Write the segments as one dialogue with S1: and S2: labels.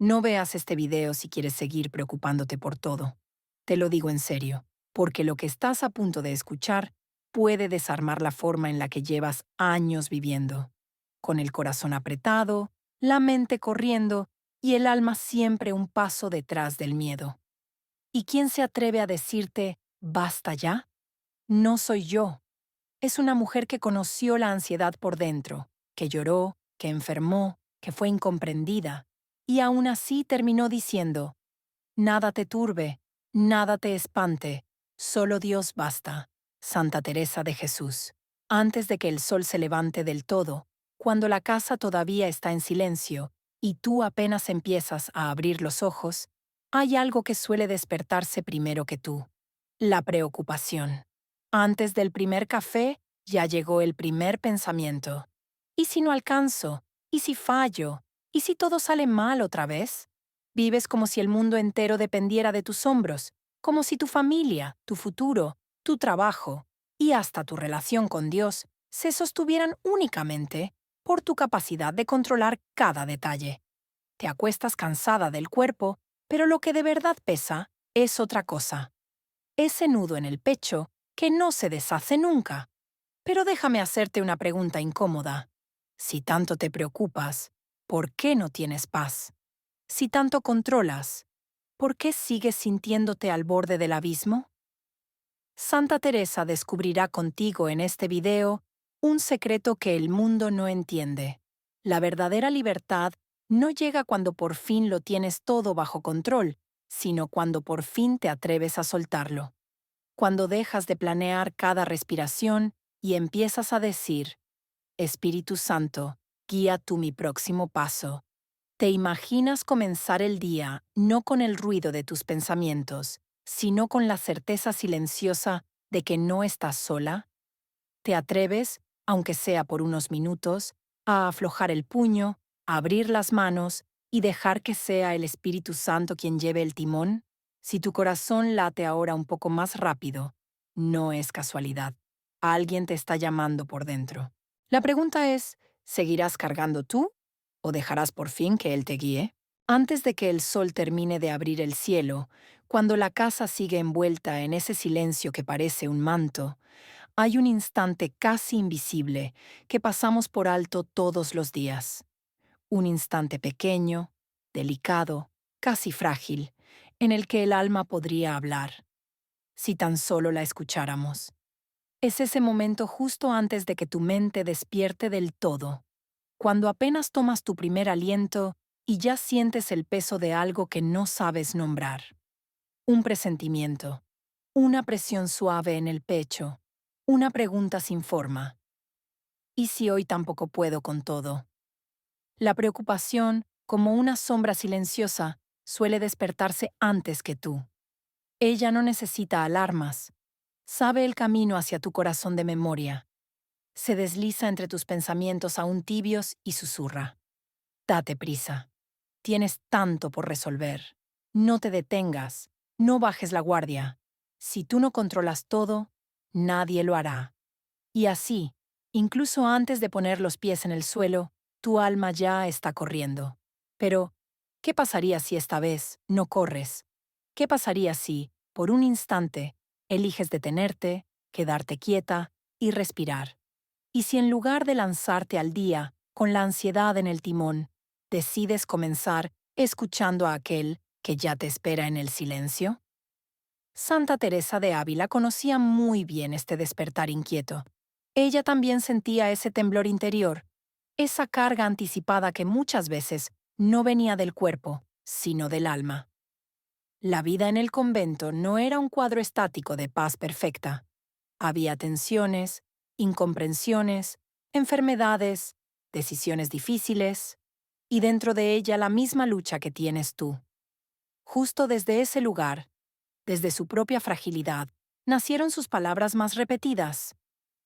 S1: No veas este video si quieres seguir preocupándote por todo. Te lo digo en serio, porque lo que estás a punto de escuchar puede desarmar la forma en la que llevas años viviendo, con el corazón apretado, la mente corriendo y el alma siempre un paso detrás del miedo. ¿Y quién se atreve a decirte, basta ya? No soy yo. Es una mujer que conoció la ansiedad por dentro, que lloró, que enfermó, que fue incomprendida, y aún así terminó diciendo, nada te turbe, nada te espante, solo Dios basta. Santa Teresa de Jesús. Antes de que el sol se levante del todo, cuando la casa todavía está en silencio y tú apenas empiezas a abrir los ojos, hay algo que suele despertarse primero que tú: la preocupación. Antes del primer café, ya llegó el primer pensamiento. ¿Y si no alcanzo? ¿Y si fallo? ¿Y si todo sale mal otra vez? Vives como si el mundo entero dependiera de tus hombros, como si tu familia, tu futuro, tu trabajo y hasta tu relación con Dios se sostuvieran únicamente por tu capacidad de controlar cada detalle. Te acuestas cansada del cuerpo, pero lo que de verdad pesa es otra cosa: ese nudo en el pecho que no se deshace nunca. Pero déjame hacerte una pregunta incómoda. Si tanto te preocupas, ¿por qué no tienes paz? Si tanto controlas, ¿por qué sigues sintiéndote al borde del abismo? Santa Teresa descubrirá contigo en este video un secreto que el mundo no entiende. La verdadera libertad no llega cuando por fin lo tienes todo bajo control, sino cuando por fin te atreves a soltarlo. Cuando dejas de planear cada respiración y empiezas a decir, Espíritu Santo, guía tú mi próximo paso. ¿Te imaginas comenzar el día no con el ruido de tus pensamientos, sino con la certeza silenciosa de que no estás sola? ¿Te atreves, aunque sea por unos minutos, a aflojar el puño, a abrir las manos y dejar que sea el Espíritu Santo quien lleve el timón? Si tu corazón late ahora un poco más rápido, no es casualidad. Alguien te está llamando por dentro. La pregunta es, ¿seguirás cargando tú o dejarás por fin que Él te guíe? Antes de que el sol termine de abrir el cielo, cuando la casa sigue envuelta en ese silencio que parece un manto, hay un instante casi invisible que pasamos por alto todos los días. Un instante pequeño, delicado, casi frágil, en el que el alma podría hablar, si tan solo la escucháramos. Es ese momento justo antes de que tu mente despierte del todo, cuando apenas tomas tu primer aliento y ya sientes el peso de algo que no sabes nombrar. Un presentimiento, una presión suave en el pecho, una pregunta sin forma. ¿Y si hoy tampoco puedo con todo? La preocupación, como una sombra silenciosa, suele despertarse antes que tú. Ella no necesita alarmas. Sabe el camino hacia tu corazón de memoria. Se desliza entre tus pensamientos aún tibios y susurra. Date prisa. Tienes tanto por resolver. No te detengas. No bajes la guardia. Si tú no controlas todo, nadie lo hará. Y así, incluso antes de poner los pies en el suelo, tu alma ya está corriendo. Pero, ¿qué pasaría si esta vez no corres? ¿Qué pasaría si, por un instante, eliges detenerte, quedarte quieta y respirar? ¿Y si en lugar de lanzarte al día con la ansiedad en el timón, decides comenzar escuchando a aquel que ya te espera en el silencio? Santa Teresa de Ávila conocía muy bien este despertar inquieto. Ella también sentía ese temblor interior, esa carga anticipada que muchas veces no venía del cuerpo, sino del alma. La vida en el convento no era un cuadro estático de paz perfecta. Había tensiones, incomprensiones, enfermedades, decisiones difíciles, y dentro de ella la misma lucha que tienes tú. Justo desde ese lugar, desde su propia fragilidad, nacieron sus palabras más repetidas.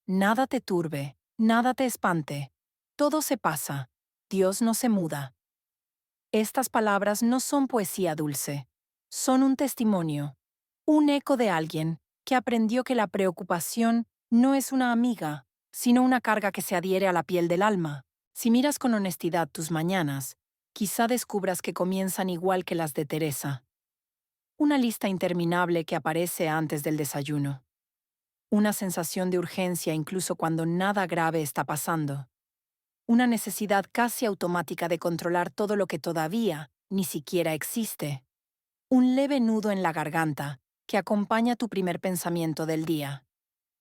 S1: Nada te turbe, nada te espante. Todo se pasa. Dios no se muda. Estas palabras no son poesía dulce. Son un testimonio, un eco de alguien que aprendió que la preocupación no es una amiga, sino una carga que se adhiere a la piel del alma. Si miras con honestidad tus mañanas, Quizá descubras que comienzan igual que las de Teresa. Una lista interminable que aparece antes del desayuno. Una sensación de urgencia incluso cuando nada grave está pasando. Una necesidad casi automática de controlar todo lo que todavía ni siquiera existe. Un leve nudo en la garganta que acompaña tu primer pensamiento del día.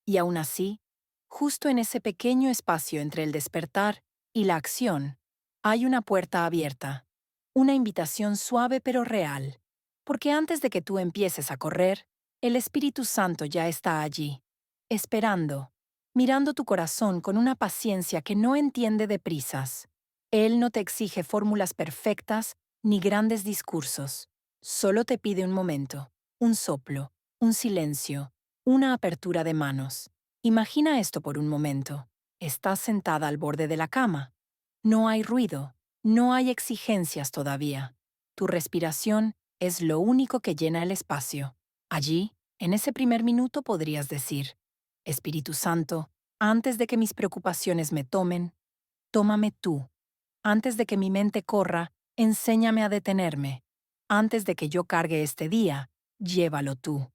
S1: Y aún así, justo en ese pequeño espacio entre el despertar y la acción, hay una puerta abierta. Una invitación suave pero real. Porque antes de que tú empieces a correr, el Espíritu Santo ya está allí, esperando, mirando tu corazón con una paciencia que no entiende de prisas. Él no te exige fórmulas perfectas ni grandes discursos. Solo te pide un momento, un soplo, un silencio, una apertura de manos. Imagina esto por un momento. Estás sentada al borde de la cama. No hay ruido, no hay exigencias todavía. Tu respiración es lo único que llena el espacio. Allí, en ese primer minuto podrías decir, Espíritu Santo, antes de que mis preocupaciones me tomen, tómame tú. Antes de que mi mente corra, enséñame a detenerme. Antes de que yo cargue este día, llévalo tú.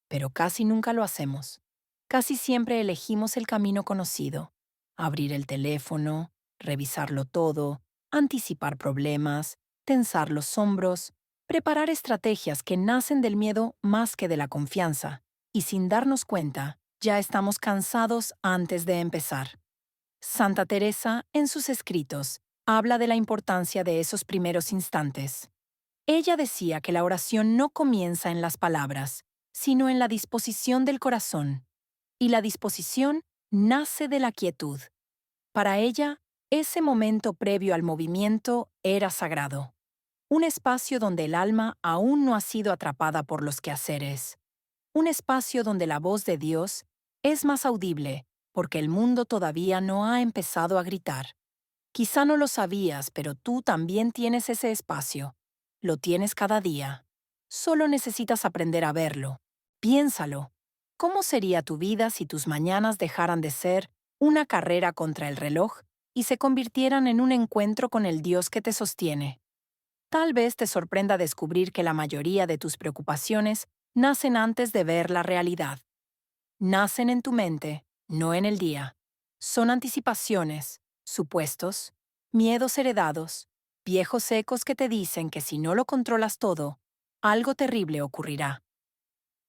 S1: Pero casi nunca lo hacemos. Casi siempre elegimos el camino conocido. Abrir el teléfono, revisarlo todo, anticipar problemas, tensar los hombros, preparar estrategias que nacen del miedo más que de la confianza. Y sin darnos cuenta, ya estamos cansados antes de empezar. Santa Teresa, en sus escritos, habla de la importancia de esos primeros instantes. Ella decía que la oración no comienza en las palabras, sino en la disposición del corazón. Y la disposición nace de la quietud. Para ella, ese momento previo al movimiento era sagrado. Un espacio donde el alma aún no ha sido atrapada por los quehaceres. Un espacio donde la voz de Dios es más audible, porque el mundo todavía no ha empezado a gritar. Quizá no lo sabías, pero tú también tienes ese espacio. Lo tienes cada día. Solo necesitas aprender a verlo. Piénsalo. ¿Cómo sería tu vida si tus mañanas dejaran de ser una carrera contra el reloj y se convirtieran en un encuentro con el Dios que te sostiene? Tal vez te sorprenda descubrir que la mayoría de tus preocupaciones nacen antes de ver la realidad. Nacen en tu mente, no en el día. Son anticipaciones, supuestos, miedos heredados, viejos ecos que te dicen que si no lo controlas todo, algo terrible ocurrirá.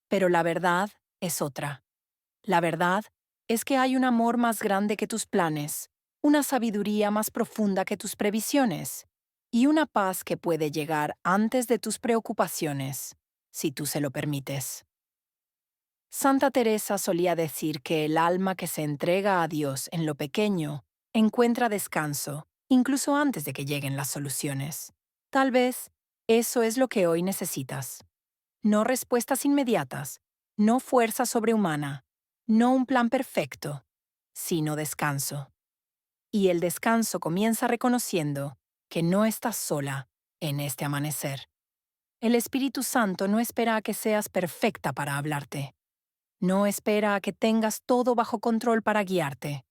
S1: Pero la verdad es otra. La verdad es que hay un amor más grande que tus planes, una sabiduría más profunda que tus previsiones, y una paz que puede llegar antes de tus preocupaciones, si tú se lo permites. Santa Teresa solía decir que el alma que se entrega a Dios en lo pequeño encuentra descanso, incluso antes de que lleguen las soluciones. Tal vez eso es lo que hoy necesitas. No respuestas inmediatas, no fuerza sobrehumana, no un plan perfecto, sino descanso. Y el descanso comienza reconociendo que no estás sola en este amanecer. El Espíritu Santo no espera a que seas perfecta para hablarte. No espera a que tengas todo bajo control para guiarte.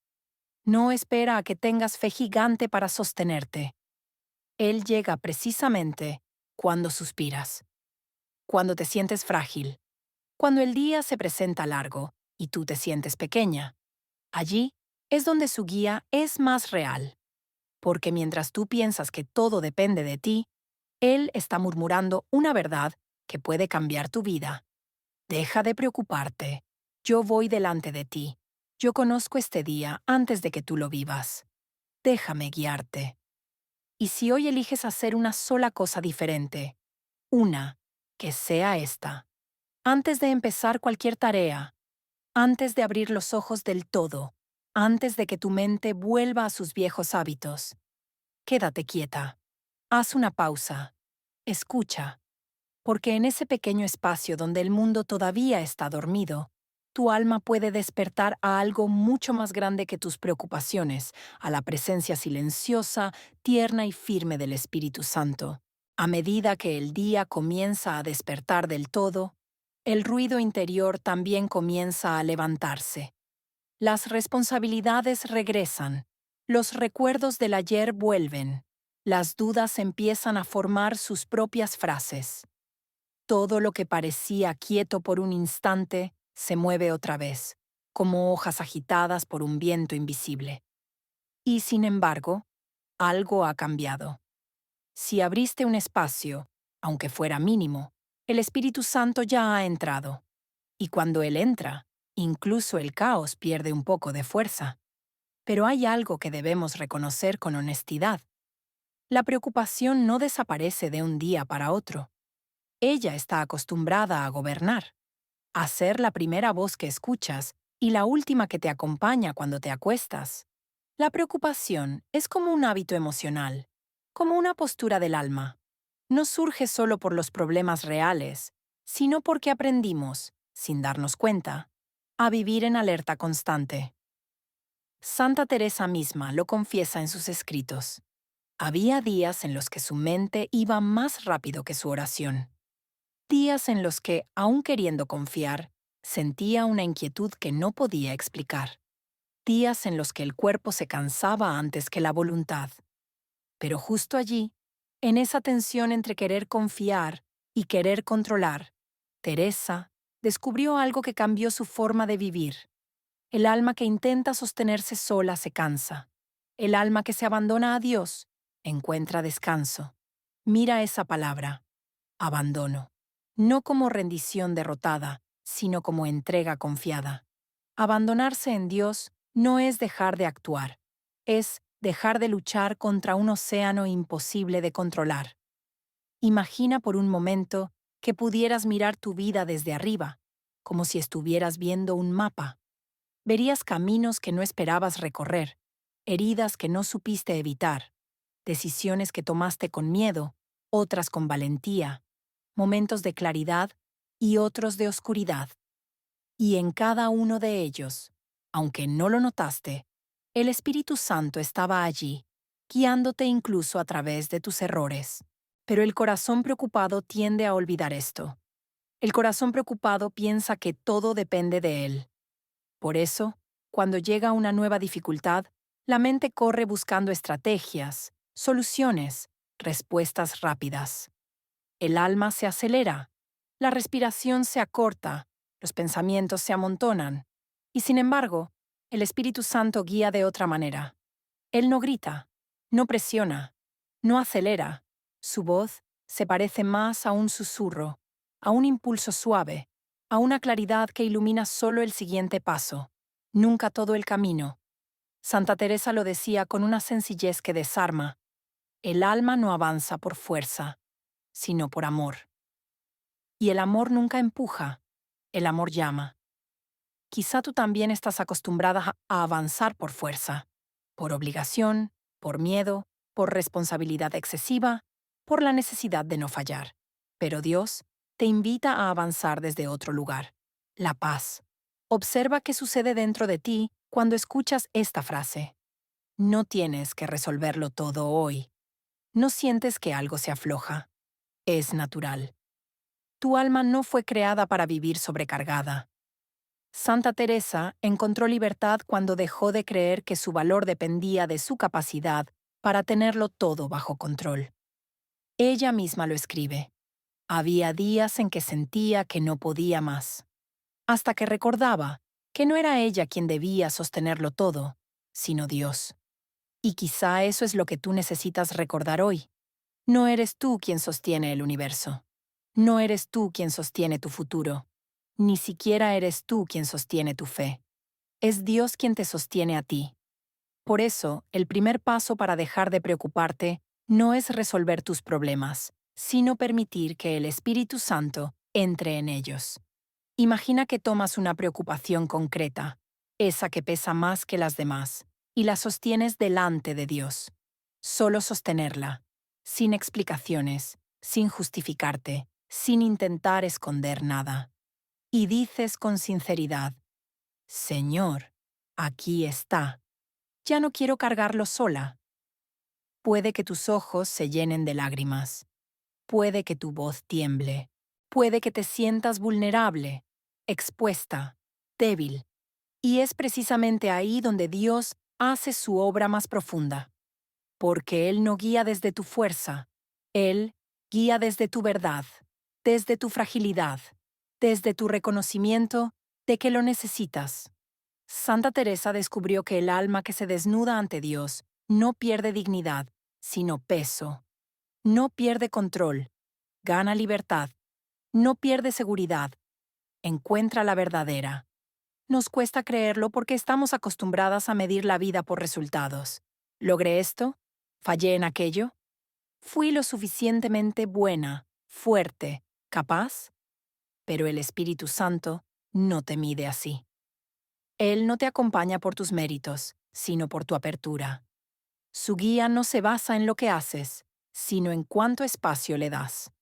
S1: No espera a que tengas fe gigante para sostenerte. Él llega precisamente cuando suspiras, cuando te sientes frágil, cuando el día se presenta largo y tú te sientes pequeña. Allí es donde su guía es más real, porque mientras tú piensas que todo depende de ti, Él está murmurando una verdad que puede cambiar tu vida. Deja de preocuparte. Yo voy delante de ti. Yo conozco este día antes de que tú lo vivas. Déjame guiarte. Y si hoy eliges hacer una sola cosa diferente, una, que sea esta, antes de empezar cualquier tarea, antes de abrir los ojos del todo, antes de que tu mente vuelva a sus viejos hábitos, quédate quieta. Haz una pausa. Escucha. Porque en ese pequeño espacio donde el mundo todavía está dormido, tu alma puede despertar a algo mucho más grande que tus preocupaciones, a la presencia silenciosa, tierna y firme del Espíritu Santo. A medida que el día comienza a despertar del todo, el ruido interior también comienza a levantarse. Las responsabilidades regresan, los recuerdos del ayer vuelven, Las dudas empiezan a formar sus propias frases. Todo lo que parecía quieto por un instante se mueve otra vez, como hojas agitadas por un viento invisible. Y sin embargo, algo ha cambiado. Si abriste un espacio, aunque fuera mínimo, el Espíritu Santo ya ha entrado. Y cuando Él entra, incluso el caos pierde un poco de fuerza. Pero hay algo que debemos reconocer con honestidad. La preocupación no desaparece de un día para otro. Ella está acostumbrada a gobernar, a ser la primera voz que escuchas y la última que te acompaña cuando te acuestas. La preocupación es como un hábito emocional, como una postura del alma. No surge solo por los problemas reales, sino porque aprendimos, sin darnos cuenta, a vivir en alerta constante. Santa Teresa misma lo confiesa en sus escritos. Había días en los que su mente iba más rápido que su oración. Días en los que, aun queriendo confiar, sentía una inquietud que no podía explicar. Días en los que el cuerpo se cansaba antes que la voluntad. Pero justo allí, en esa tensión entre querer confiar y querer controlar, Teresa descubrió algo que cambió su forma de vivir. El alma que intenta sostenerse sola se cansa. El alma que se abandona a Dios encuentra descanso. Mira esa palabra, abandono. No como rendición derrotada, sino como entrega confiada. Abandonarse en Dios no es dejar de actuar, es dejar de luchar contra un océano imposible de controlar. Imagina por un momento que pudieras mirar tu vida desde arriba, como si estuvieras viendo un mapa. Verías caminos que no esperabas recorrer, heridas que no supiste evitar, decisiones que tomaste con miedo, otras con valentía, momentos de claridad y otros de oscuridad. Y en cada uno de ellos, aunque no lo notaste, el Espíritu Santo estaba allí, guiándote incluso a través de tus errores. Pero el corazón preocupado tiende a olvidar esto. El corazón preocupado piensa que todo depende de él. Por eso, cuando llega una nueva dificultad, la mente corre buscando estrategias, soluciones, respuestas rápidas. El alma se acelera, la respiración se acorta, los pensamientos se amontonan. Y sin embargo, el Espíritu Santo guía de otra manera. Él no grita, no presiona, no acelera. Su voz se parece más a un susurro, a un impulso suave, a una claridad que ilumina solo el siguiente paso, nunca todo el camino. Santa Teresa lo decía con una sencillez que desarma. El alma no avanza por fuerza, sino por amor. Y el amor nunca empuja, el amor llama. Quizá tú también estás acostumbrada a avanzar por fuerza, por obligación, por miedo, por responsabilidad excesiva, por la necesidad de no fallar. Pero Dios te invita a avanzar desde otro lugar, la paz. Observa qué sucede dentro de ti cuando escuchas esta frase. No tienes que resolverlo todo hoy. No sientes que algo se afloja. Es natural. Tu alma no fue creada para vivir sobrecargada. Santa Teresa encontró libertad cuando dejó de creer que su valor dependía de su capacidad para tenerlo todo bajo control. Ella misma lo escribe. Había días en que sentía que no podía más, hasta que recordaba que no era ella quien debía sostenerlo todo, sino Dios. Y quizá eso es lo que tú necesitas recordar hoy. No eres tú quien sostiene el universo. No eres tú quien sostiene tu futuro. Ni siquiera eres tú quien sostiene tu fe. Es Dios quien te sostiene a ti. Por eso, el primer paso para dejar de preocuparte no es resolver tus problemas, sino permitir que el Espíritu Santo entre en ellos. Imagina que tomas una preocupación concreta, esa que pesa más que las demás, y la sostienes delante de Dios. Solo sostenerla, sin explicaciones, sin justificarte, sin intentar esconder nada. Y dices con sinceridad, Señor, aquí está. Ya no quiero cargarlo sola. Puede que tus ojos se llenen de lágrimas. Puede que tu voz tiemble. Puede que te sientas vulnerable, expuesta, débil. Y es precisamente ahí donde Dios hace su obra más profunda. porque Él no guía desde tu fuerza, Él guía desde tu verdad, desde tu fragilidad, desde tu reconocimiento de que lo necesitas. Santa Teresa descubrió que el alma que se desnuda ante Dios no pierde dignidad, sino peso. No pierde control, gana libertad, no pierde seguridad, encuentra la verdadera. Nos cuesta creerlo porque estamos acostumbradas a medir la vida por resultados. ¿Logré esto? ¿Fallé en aquello? ¿Fui lo suficientemente buena, fuerte, capaz? Pero el Espíritu Santo no te mide así. Él no te acompaña por tus méritos, sino por tu apertura. Su guía no se basa en lo que haces, sino en cuánto espacio le das.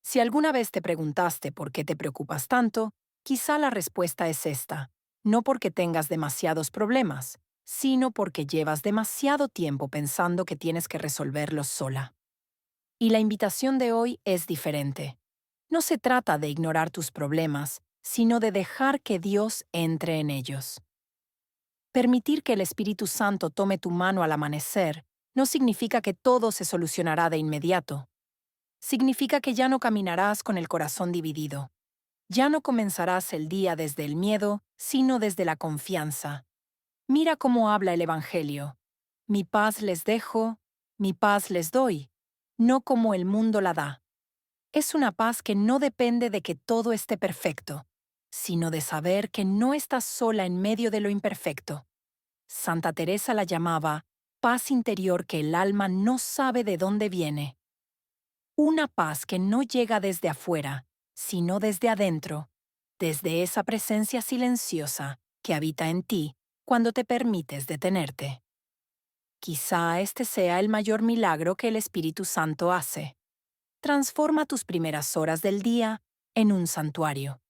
S1: Si alguna vez te preguntaste por qué te preocupas tanto, quizá la respuesta es esta: no porque tengas demasiados problemas, sino porque llevas demasiado tiempo pensando que tienes que resolverlos sola. Y la invitación de hoy es diferente. No se trata de ignorar tus problemas, sino de dejar que Dios entre en ellos. Permitir que el Espíritu Santo tome tu mano al amanecer no significa que todo se solucionará de inmediato. Significa que ya no caminarás con el corazón dividido. Ya no comenzarás el día desde el miedo, sino desde la confianza. Mira cómo habla el Evangelio. Mi paz les dejo, mi paz les doy, no como el mundo la da. Es una paz que no depende de que todo esté perfecto, sino de saber que no estás sola en medio de lo imperfecto. Santa Teresa la llamaba paz interior que el alma no sabe de dónde viene. Una paz que no llega desde afuera, sino desde adentro, desde esa presencia silenciosa que habita en ti cuando te permites detenerte. Quizá este sea el mayor milagro que el Espíritu Santo hace. Transforma tus primeras horas del día en un santuario.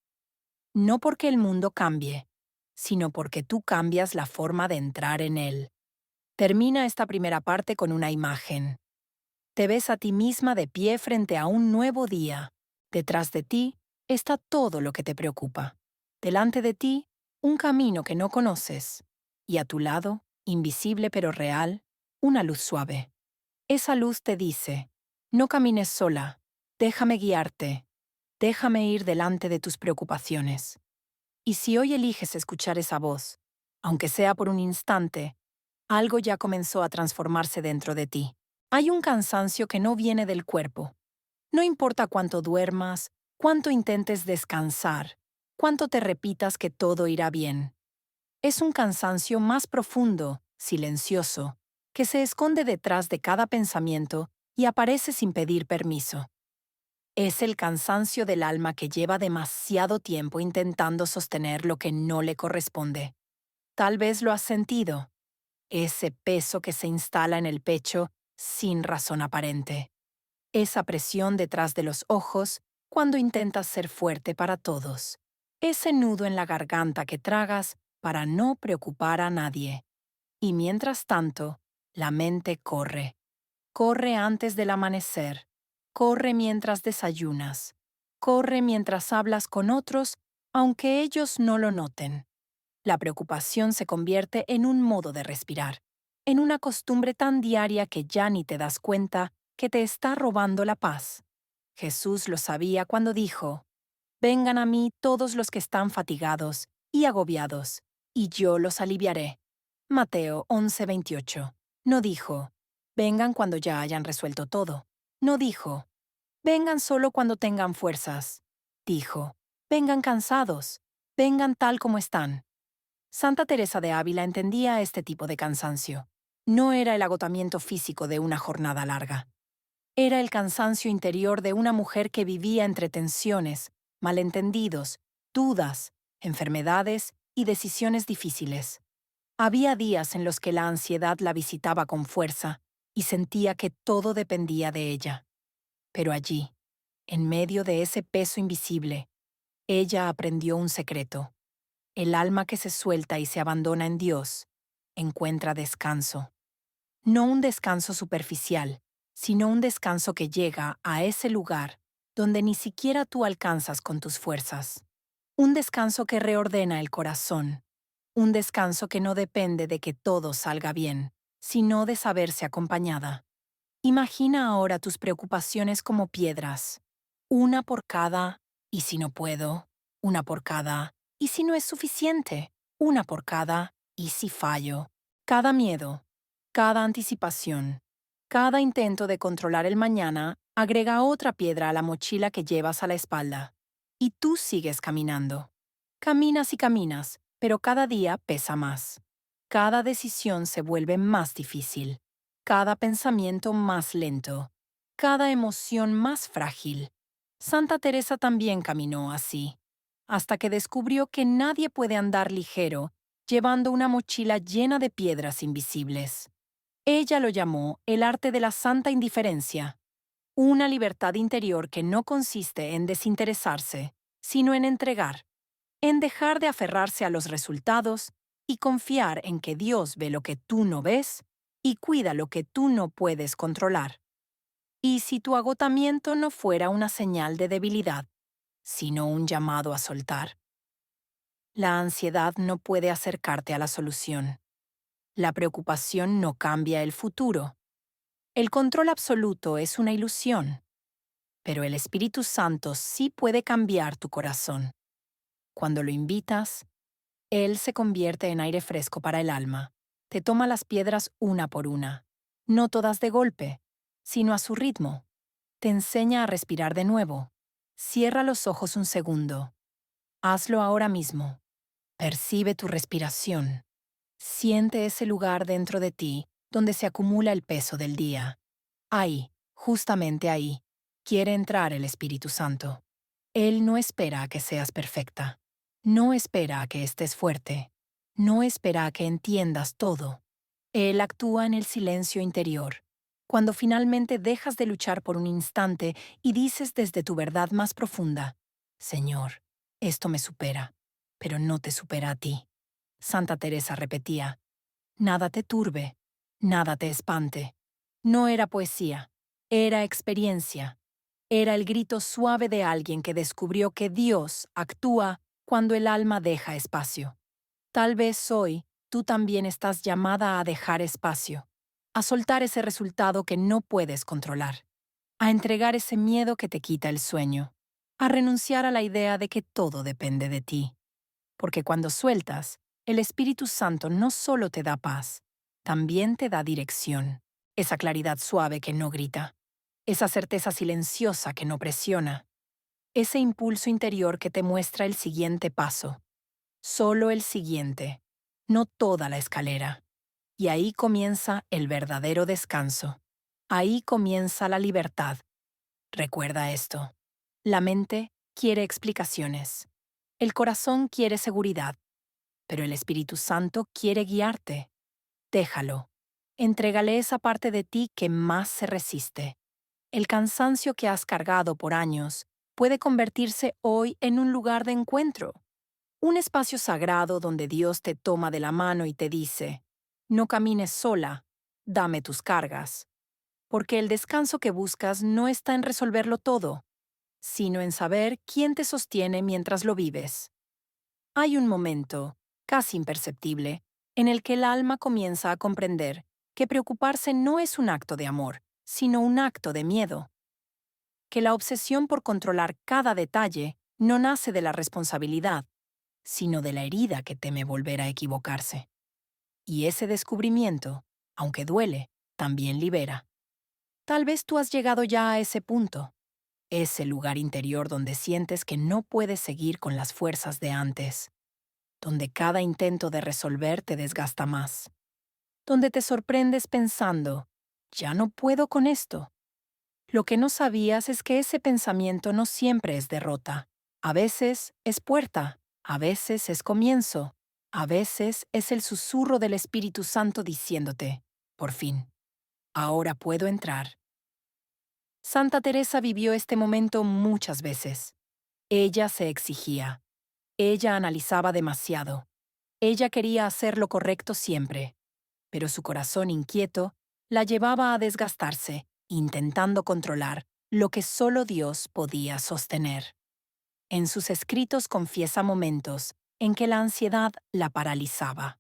S1: No porque el mundo cambie, sino porque tú cambias la forma de entrar en él. Termina esta primera parte con una imagen. Te ves a ti misma de pie frente a un nuevo día. Detrás de ti está todo lo que te preocupa. Delante de ti, un camino que no conoces. Y a tu lado, invisible pero real, una luz suave. Esa luz te dice: no camines sola, déjame guiarte, déjame ir delante de tus preocupaciones. Y si hoy eliges escuchar esa voz, aunque sea por un instante, algo ya comenzó a transformarse dentro de ti. Hay un cansancio que no viene del cuerpo. No importa cuánto duermas, cuánto intentes descansar, cuánto te repitas que todo irá bien. Es un cansancio más profundo, silencioso, que se esconde detrás de cada pensamiento y aparece sin pedir permiso. Es el cansancio del alma que lleva demasiado tiempo intentando sostener lo que no le corresponde. Tal vez lo has sentido, ese peso que se instala en el pecho sin razón aparente. Esa presión detrás de los ojos cuando intentas ser fuerte para todos. Ese nudo en la garganta que tragas para no preocupar a nadie. Y mientras tanto, la mente corre. Corre antes del amanecer. Corre mientras desayunas. Corre mientras hablas con otros, aunque ellos no lo noten. La preocupación se convierte en un modo de respirar, en una costumbre tan diaria que ya ni te das cuenta que te está robando la paz. Jesús lo sabía cuando dijo: vengan a mí todos los que están fatigados y agobiados, y yo los aliviaré. Mateo 11:28. No dijo: vengan cuando ya hayan resuelto todo. No dijo: vengan solo cuando tengan fuerzas. Dijo: vengan cansados, vengan tal como están. Santa Teresa de Ávila entendía este tipo de cansancio. No era el agotamiento físico de una jornada larga. Era el cansancio interior de una mujer que vivía entre tensiones, malentendidos, dudas, enfermedades y decisiones difíciles. Había días en los que la ansiedad la visitaba con fuerza y sentía que todo dependía de ella. Pero allí, en medio de ese peso invisible, ella aprendió un secreto. El alma que se suelta y se abandona en Dios encuentra descanso. No un descanso superficial, sino un descanso que llega a ese lugar donde ni siquiera tú alcanzas con tus fuerzas. Un descanso que reordena el corazón. Un descanso que no depende de que todo salga bien, sino de saberse acompañada. Imagina ahora tus preocupaciones como piedras, una por cada, y si no puedo, una por cada, y si no es suficiente, una por cada, y si fallo. Cada miedo, cada anticipación, cada intento de controlar el mañana agrega otra piedra a la mochila que llevas a la espalda. Y tú sigues caminando. Caminas y caminas, pero cada día pesa más. Cada decisión se vuelve más difícil, cada pensamiento más lento, cada emoción más frágil. Santa Teresa también caminó así, hasta que descubrió que nadie puede andar ligero llevando una mochila llena de piedras invisibles. Ella lo llamó el arte de la santa indiferencia, una libertad interior que no consiste en desinteresarse, sino en entregar, en dejar de aferrarse a los resultados y confiar en que Dios ve lo que tú no ves y cuida lo que tú no puedes controlar. Y si tu agotamiento no fuera una señal de debilidad, sino un llamado a soltar, la ansiedad no puede acercarte a la solución. La preocupación no cambia el futuro. El control absoluto es una ilusión, pero el Espíritu Santo sí puede cambiar tu corazón. Cuando lo invitas, Él se convierte en aire fresco para el alma. Te toma las piedras una por una, no todas de golpe, sino a su ritmo. Te enseña a respirar de nuevo. Cierra los ojos un segundo. Hazlo ahora mismo. Percibe tu respiración. Siente ese lugar dentro de ti donde se acumula el peso del día. Ahí, justamente ahí, quiere entrar el Espíritu Santo. Él no espera a que seas perfecta. No espera a que estés fuerte. No espera a que entiendas todo. Él actúa en el silencio interior. Cuando finalmente dejas de luchar por un instante y dices desde tu verdad más profunda, Señor, esto me supera, pero no te supera a ti. Santa Teresa repetía, nada te turbe, nada te espante. No era poesía, era experiencia. Era el grito suave de alguien que descubrió que Dios actúa cuando el alma deja espacio. Tal vez hoy tú también estás llamada a dejar espacio, a soltar ese resultado que no puedes controlar, a entregar ese miedo que te quita el sueño, a renunciar a la idea de que todo depende de ti. Porque cuando sueltas, el Espíritu Santo no solo te da paz, también te da dirección, esa claridad suave que no grita, esa certeza silenciosa que no presiona, ese impulso interior que te muestra el siguiente paso, solo el siguiente, no toda la escalera. Y ahí comienza el verdadero descanso. Ahí comienza la libertad. Recuerda esto. La mente quiere explicaciones. El corazón quiere seguridad. Pero el Espíritu Santo quiere guiarte. Déjalo. Entrégale esa parte de ti que más se resiste. El cansancio que has cargado por años puede convertirse hoy en un lugar de encuentro, un espacio sagrado donde Dios te toma de la mano y te dice, no camines sola, dame tus cargas, porque el descanso que buscas no está en resolverlo todo, sino en saber quién te sostiene mientras lo vives. Hay un momento, casi imperceptible, en el que el alma comienza a comprender que preocuparse no es un acto de amor, sino un acto de miedo, que la obsesión por controlar cada detalle no nace de la responsabilidad, sino de la herida que teme volver a equivocarse. Y ese descubrimiento, aunque duele, también libera. Tal vez tú has llegado ya a ese punto, ese lugar interior donde sientes que no puedes seguir con las fuerzas de antes, donde cada intento de resolver te desgasta más, donde te sorprendes pensando, ya no puedo con esto. Lo que no sabías es que ese pensamiento no siempre es derrota. A veces es puerta, a veces es comienzo, a veces es el susurro del Espíritu Santo diciéndote, por fin, ahora puedo entrar. Santa Teresa vivió este momento muchas veces. Ella se exigía. Ella analizaba demasiado. Ella quería hacer lo correcto siempre, pero su corazón inquieto la llevaba a desgastarse, intentando controlar lo que solo Dios podía sostener. En sus escritos confiesa momentos en que la ansiedad la paralizaba.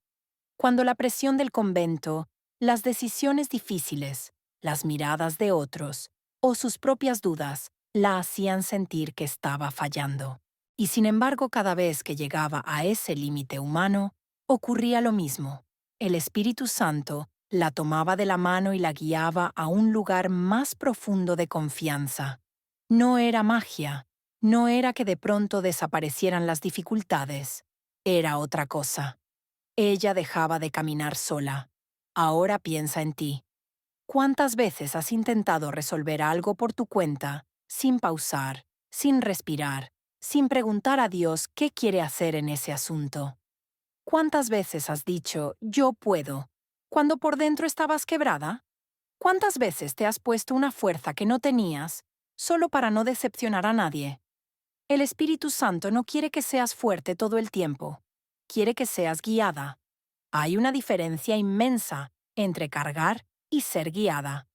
S1: Cuando la presión del convento, Las decisiones difíciles, las miradas de otros o sus propias dudas la hacían sentir que estaba fallando. Y sin embargo, cada vez que llegaba a ese límite humano, ocurría lo mismo. El Espíritu Santo la tomaba de la mano y la guiaba a un lugar más profundo de confianza. No era magia, no era que de pronto desaparecieran las dificultades, era otra cosa. Ella dejaba de caminar sola. Ahora piensa en ti. ¿Cuántas veces has intentado resolver algo por tu cuenta, sin pausar, sin respirar, sin preguntar a Dios qué quiere hacer en ese asunto? ¿Cuántas veces has dicho, yo puedo, cuando por dentro estabas quebrada? ¿Cuántas veces te has puesto una fuerza que no tenías, solo para no decepcionar a nadie? El Espíritu Santo no quiere que seas fuerte todo el tiempo, quiere que seas guiada. Hay una diferencia inmensa entre cargar y ser guiada.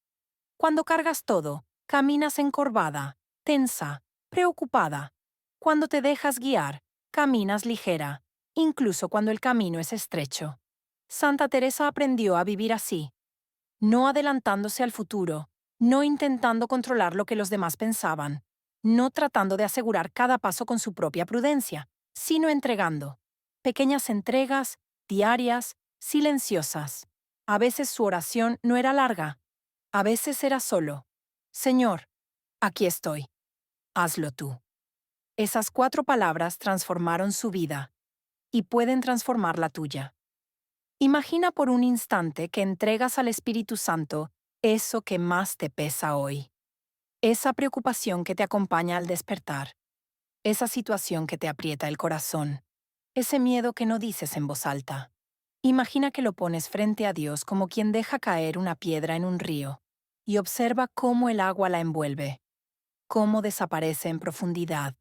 S1: Cuando cargas todo, caminas encorvada, tensa, preocupada. Cuando te dejas guiar, caminas ligera, incluso cuando el camino es estrecho. Santa Teresa aprendió a vivir así, no adelantándose al futuro, no intentando controlar lo que los demás pensaban, no tratando de asegurar cada paso con su propia prudencia, sino entregando. Pequeñas entregas, diarias, silenciosas. A veces su oración no era larga, a veces era solo: Señor, aquí estoy, hazlo tú. Esas 4 palabras transformaron su vida y pueden transformar la tuya. Imagina por un instante que entregas al Espíritu Santo eso que más te pesa hoy. Esa preocupación que te acompaña al despertar. Esa situación que te aprieta el corazón. Ese miedo que no dices en voz alta. Imagina que lo pones frente a Dios como quien deja caer una piedra en un río y observa cómo el agua la envuelve, cómo desaparece en profundidad,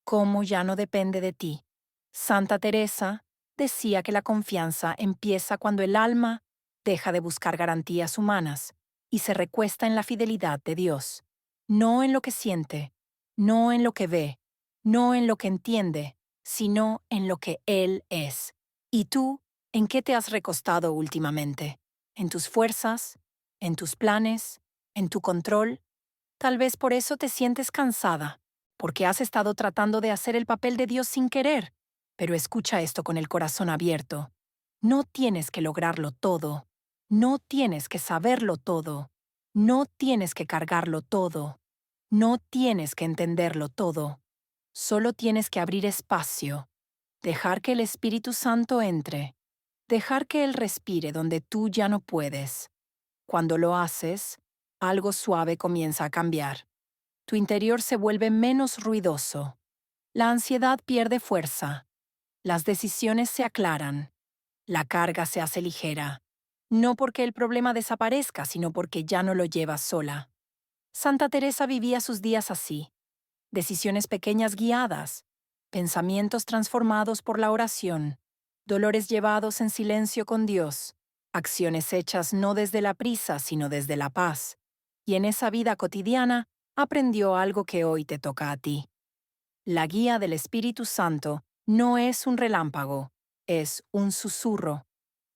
S1: cómo ya no depende de ti. Santa Teresa decía que la confianza empieza cuando el alma deja de buscar garantías humanas y se recuesta en la fidelidad de Dios, no en lo que siente, no en lo que ve, no en lo que entiende, sino en lo que Él es. ¿Y tú, en qué te has recostado últimamente? ¿En tus fuerzas? ¿En tus planes? ¿En tu control? Tal vez por eso te sientes cansada, porque has estado tratando de hacer el papel de Dios sin querer. Pero escucha esto con el corazón abierto. No tienes que lograrlo todo. No tienes que saberlo todo. No tienes que cargarlo todo. No tienes que entenderlo todo. Solo tienes que abrir espacio, dejar que el Espíritu Santo entre, dejar que Él respire donde tú ya no puedes. Cuando lo haces, algo suave comienza a cambiar. Tu interior se vuelve menos ruidoso. La ansiedad pierde fuerza. Las decisiones se aclaran. La carga se hace ligera. No porque el problema desaparezca, sino porque ya no lo llevas sola. Santa Teresa vivía sus días así. Decisiones pequeñas guiadas, pensamientos transformados por la oración, dolores llevados en silencio con Dios, acciones hechas no desde la prisa, sino desde la paz. Y en esa vida cotidiana aprendió algo que hoy te toca a ti. La guía del Espíritu Santo no es un relámpago, es un susurro.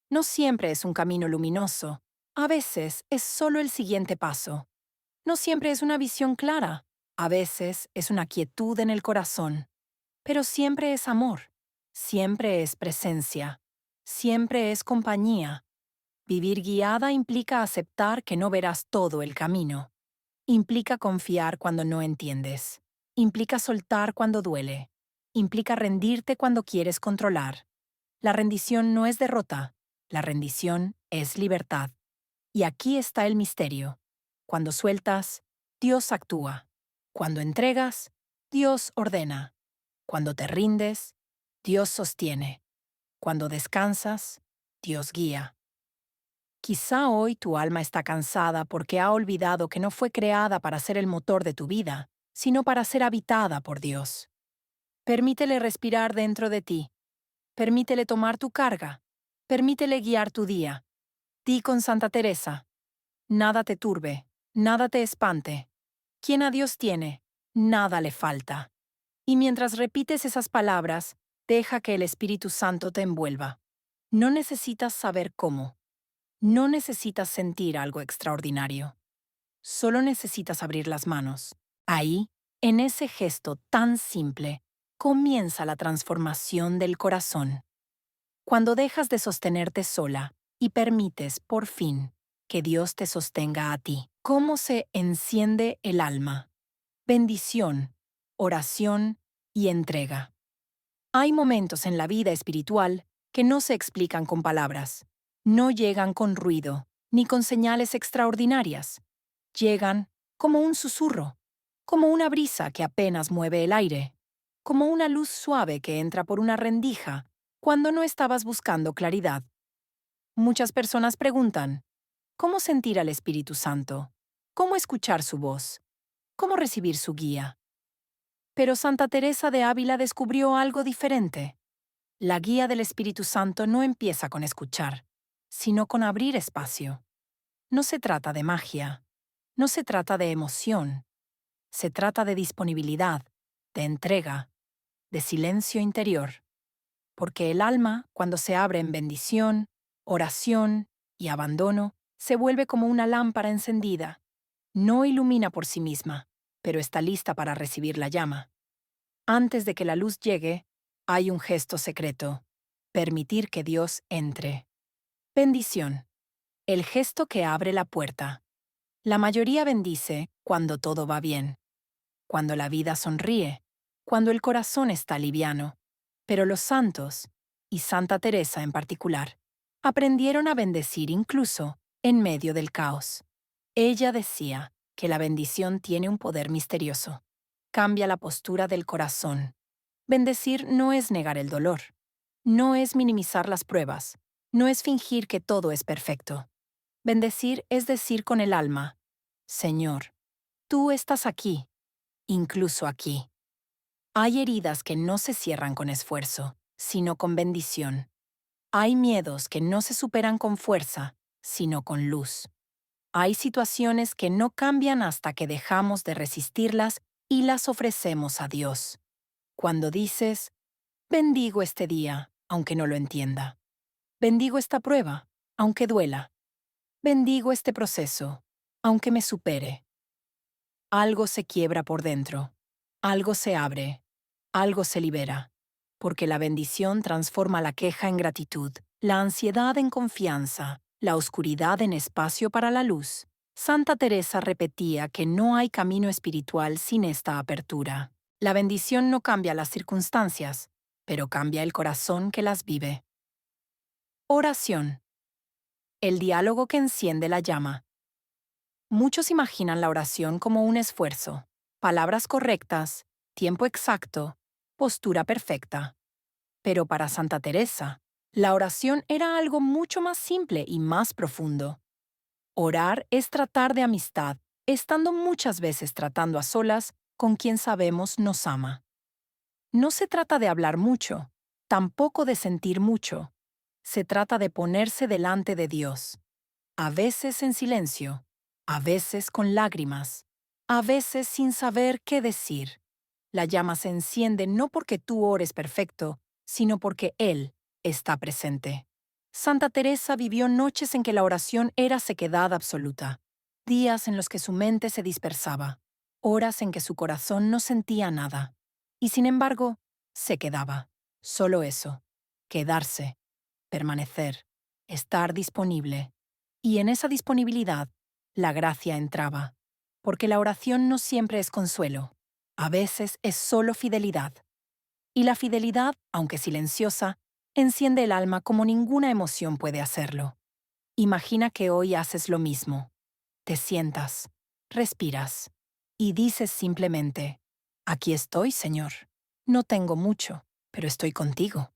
S1: No siempre es un camino luminoso, a veces es solo el siguiente paso. No siempre es una visión clara, a veces es una quietud en el corazón, pero siempre es amor, siempre es presencia, siempre es compañía. Vivir guiada implica aceptar que no verás todo el camino. Implica confiar cuando no entiendes. Implica soltar cuando duele. Implica rendirte cuando quieres controlar. La rendición no es derrota, la rendición es libertad. Y aquí está el misterio. Cuando sueltas, Dios actúa. Cuando entregas, Dios ordena. Cuando te rindes, Dios sostiene. Cuando descansas, Dios guía. Quizá hoy tu alma está cansada porque ha olvidado que no fue creada para ser el motor de tu vida, sino para ser habitada por Dios. Permítele respirar dentro de ti. Permítele tomar tu carga. Permítele guiar tu día. Di con Santa Teresa: nada te turbe, nada te espante. Quien a Dios tiene, nada le falta. Y mientras repites esas palabras, deja que el Espíritu Santo te envuelva. No necesitas saber cómo. No necesitas sentir algo extraordinario. Solo necesitas abrir las manos. Ahí, en ese gesto tan simple, comienza la transformación del corazón. Cuando dejas de sostenerte sola y permites, por fin, que Dios te sostenga a ti. ¿Cómo se enciende el alma? Bendición, oración y entrega. Hay momentos en la vida espiritual que no se explican con palabras, no llegan con ruido, ni con señales extraordinarias. Llegan como un susurro, como una brisa que apenas mueve el aire, como una luz suave que entra por una rendija cuando no estabas buscando claridad. Muchas personas preguntan, ¿cómo sentir al Espíritu Santo? ¿Cómo escuchar su voz? ¿Cómo recibir su guía? Pero Santa Teresa de Ávila descubrió algo diferente. La guía del Espíritu Santo no empieza con escuchar, sino con abrir espacio. No se trata de magia, no se trata de emoción, se trata de disponibilidad, de entrega, de silencio interior. Porque el alma, cuando se abre en bendición, oración y abandono, se vuelve como una lámpara encendida. No ilumina por sí misma, pero está lista para recibir la llama. Antes de que la luz llegue, hay un gesto secreto: permitir que Dios entre. Bendición. El gesto que abre la puerta. La mayoría bendice cuando todo va bien, cuando la vida sonríe, cuando el corazón está liviano. Pero los santos, y Santa Teresa en particular, aprendieron a bendecir incluso en medio del caos. Ella decía que la bendición tiene un poder misterioso. Cambia la postura del corazón. Bendecir no es negar el dolor, no es minimizar las pruebas, no es fingir que todo es perfecto. Bendecir es decir con el alma: Señor, tú estás aquí, incluso aquí. Hay heridas que no se cierran con esfuerzo, sino con bendición. Hay miedos que no se superan con fuerza, sino con luz. Hay situaciones que no cambian hasta que dejamos de resistirlas y las ofrecemos a Dios. Cuando dices, bendigo este día, aunque no lo entienda. Bendigo esta prueba, aunque duela. Bendigo este proceso, aunque me supere. Algo se quiebra por dentro, algo se abre, algo se libera, porque la bendición transforma la queja en gratitud, la ansiedad en confianza, la oscuridad en espacio para la luz. Santa Teresa repetía que no hay camino espiritual sin esta apertura. La bendición no cambia las circunstancias, pero cambia el corazón que las vive. Oración. El diálogo que enciende la llama. Muchos imaginan la oración como un esfuerzo: palabras correctas, tiempo exacto, postura perfecta. Pero para Santa Teresa, la oración era algo mucho más simple y más profundo. Orar es tratar de amistad, estando muchas veces tratando a solas con quien sabemos nos ama. No se trata de hablar mucho, tampoco de sentir mucho. Se trata de ponerse delante de Dios, a veces en silencio, a veces con lágrimas, a veces sin saber qué decir. La llama se enciende no porque tú ores perfecto, sino porque Él está presente. Santa Teresa vivió noches en que la oración era sequedad absoluta, días en los que su mente se dispersaba, horas en que su corazón no sentía nada. Y sin embargo, se quedaba. Solo eso: quedarse, permanecer, estar disponible. Y en esa disponibilidad, la gracia entraba, porque la oración no siempre es consuelo, a veces es solo fidelidad. Y la fidelidad, aunque silenciosa, enciende el alma como ninguna emoción puede hacerlo. Imagina que hoy haces lo mismo. Te sientas, respiras y dices simplemente: aquí estoy, Señor. No tengo mucho, pero estoy contigo.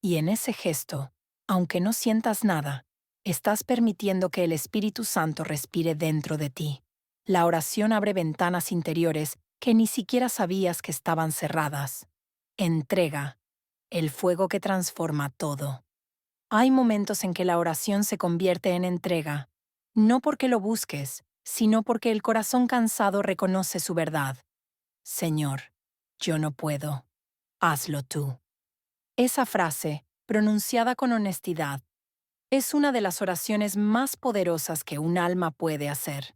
S1: Y en ese gesto, aunque no sientas nada, estás permitiendo que el Espíritu Santo respire dentro de ti. La oración abre ventanas interiores que ni siquiera sabías que estaban cerradas. Entrega, el fuego que transforma todo. Hay momentos en que la oración se convierte en entrega, no porque lo busques, sino porque el corazón cansado reconoce su verdad. Señor, yo no puedo. Hazlo tú. Esa frase, pronunciada con honestidad, Es una de las oraciones más poderosas que un alma puede hacer,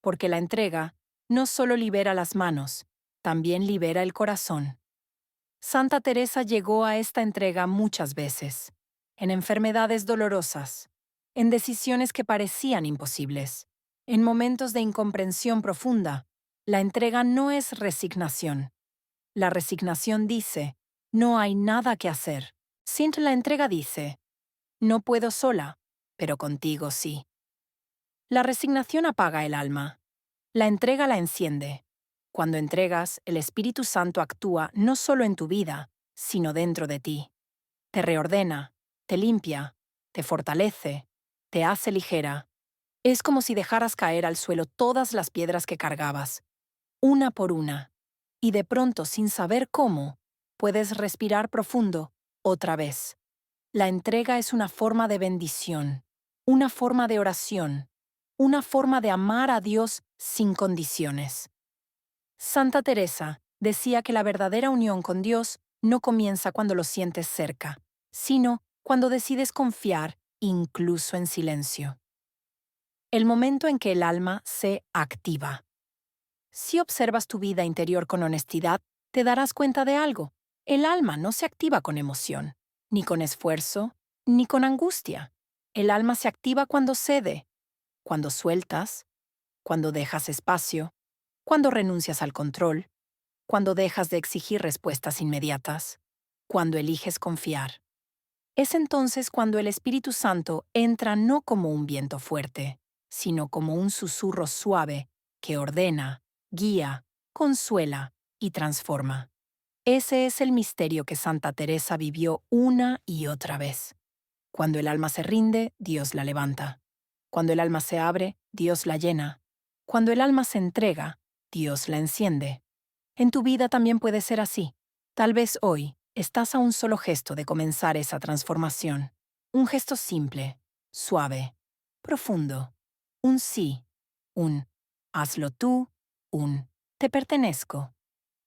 S1: porque la entrega no solo libera las manos, también libera el corazón. Santa Teresa llegó a esta entrega muchas veces, en enfermedades dolorosas, en decisiones que parecían imposibles, en momentos de incomprensión profunda. La entrega no es resignación. La resignación dice, no hay nada que hacer. La entrega dice, no puedo sola, pero contigo sí. La resignación apaga el alma. La entrega la enciende. Cuando entregas, el Espíritu Santo actúa no solo en tu vida, sino dentro de ti. Te reordena, te limpia, te fortalece, te hace ligera. Es como si dejaras caer al suelo todas las piedras que cargabas, una por una, y de pronto, sin saber cómo, puedes respirar profundo otra vez. La entrega es una forma de bendición, una forma de oración, una forma de amar a Dios sin condiciones. Santa Teresa decía que la verdadera unión con Dios no comienza cuando lo sientes cerca, sino cuando decides confiar incluso en silencio. El momento en que el alma se activa. Si observas tu vida interior con honestidad, te darás cuenta de algo. El alma no se activa con emoción, ni con esfuerzo, ni con angustia. El alma se activa cuando cede, cuando sueltas, cuando dejas espacio, cuando renuncias al control, cuando dejas de exigir respuestas inmediatas, cuando eliges confiar. Es entonces cuando el Espíritu Santo entra no como un viento fuerte, sino como un susurro suave que ordena, guía, consuela y transforma. Ese es el misterio que Santa Teresa vivió una y otra vez. Cuando el alma se rinde, Dios la levanta. Cuando el alma se abre, Dios la llena. Cuando el alma se entrega, Dios la enciende. En tu vida también puede ser así. Tal vez hoy estás a un solo gesto de comenzar esa transformación. Un gesto simple, suave, profundo. Un sí, un hazlo tú, un te pertenezco.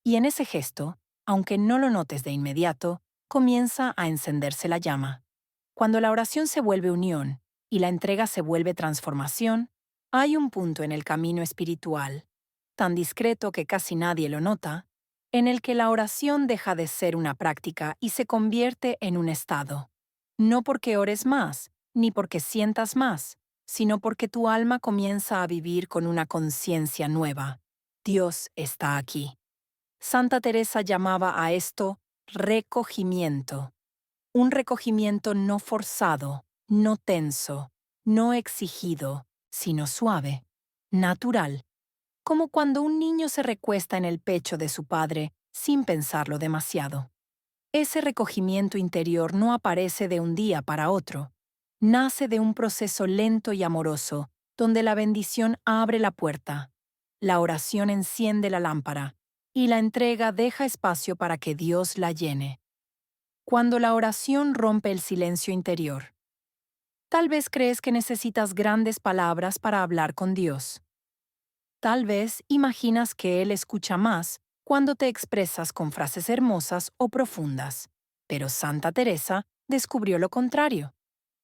S1: Y en ese gesto, aunque no lo notes de inmediato, comienza a encenderse la llama. Cuando la oración se vuelve unión y la entrega se vuelve transformación, hay un punto en el camino espiritual, tan discreto que casi nadie lo nota, en el que la oración deja de ser una práctica y se convierte en un estado. No porque ores más, ni porque sientas más, sino porque tu alma comienza a vivir con una conciencia nueva. Dios está aquí. Santa Teresa llamaba a esto recogimiento. Un recogimiento no forzado, no tenso, no exigido, sino suave, natural, como cuando un niño se recuesta en el pecho de su padre sin pensarlo demasiado. Ese recogimiento interior no aparece de un día para otro. Nace de un proceso lento y amoroso, donde la bendición abre la puerta, la oración enciende la lámpara, y la entrega deja espacio para que Dios la llene. Cuando la oración rompe el silencio interior. Tal vez crees que necesitas grandes palabras para hablar con Dios. Tal vez imaginas que Él escucha más cuando te expresas con frases hermosas o profundas. Pero Santa Teresa descubrió lo contrario.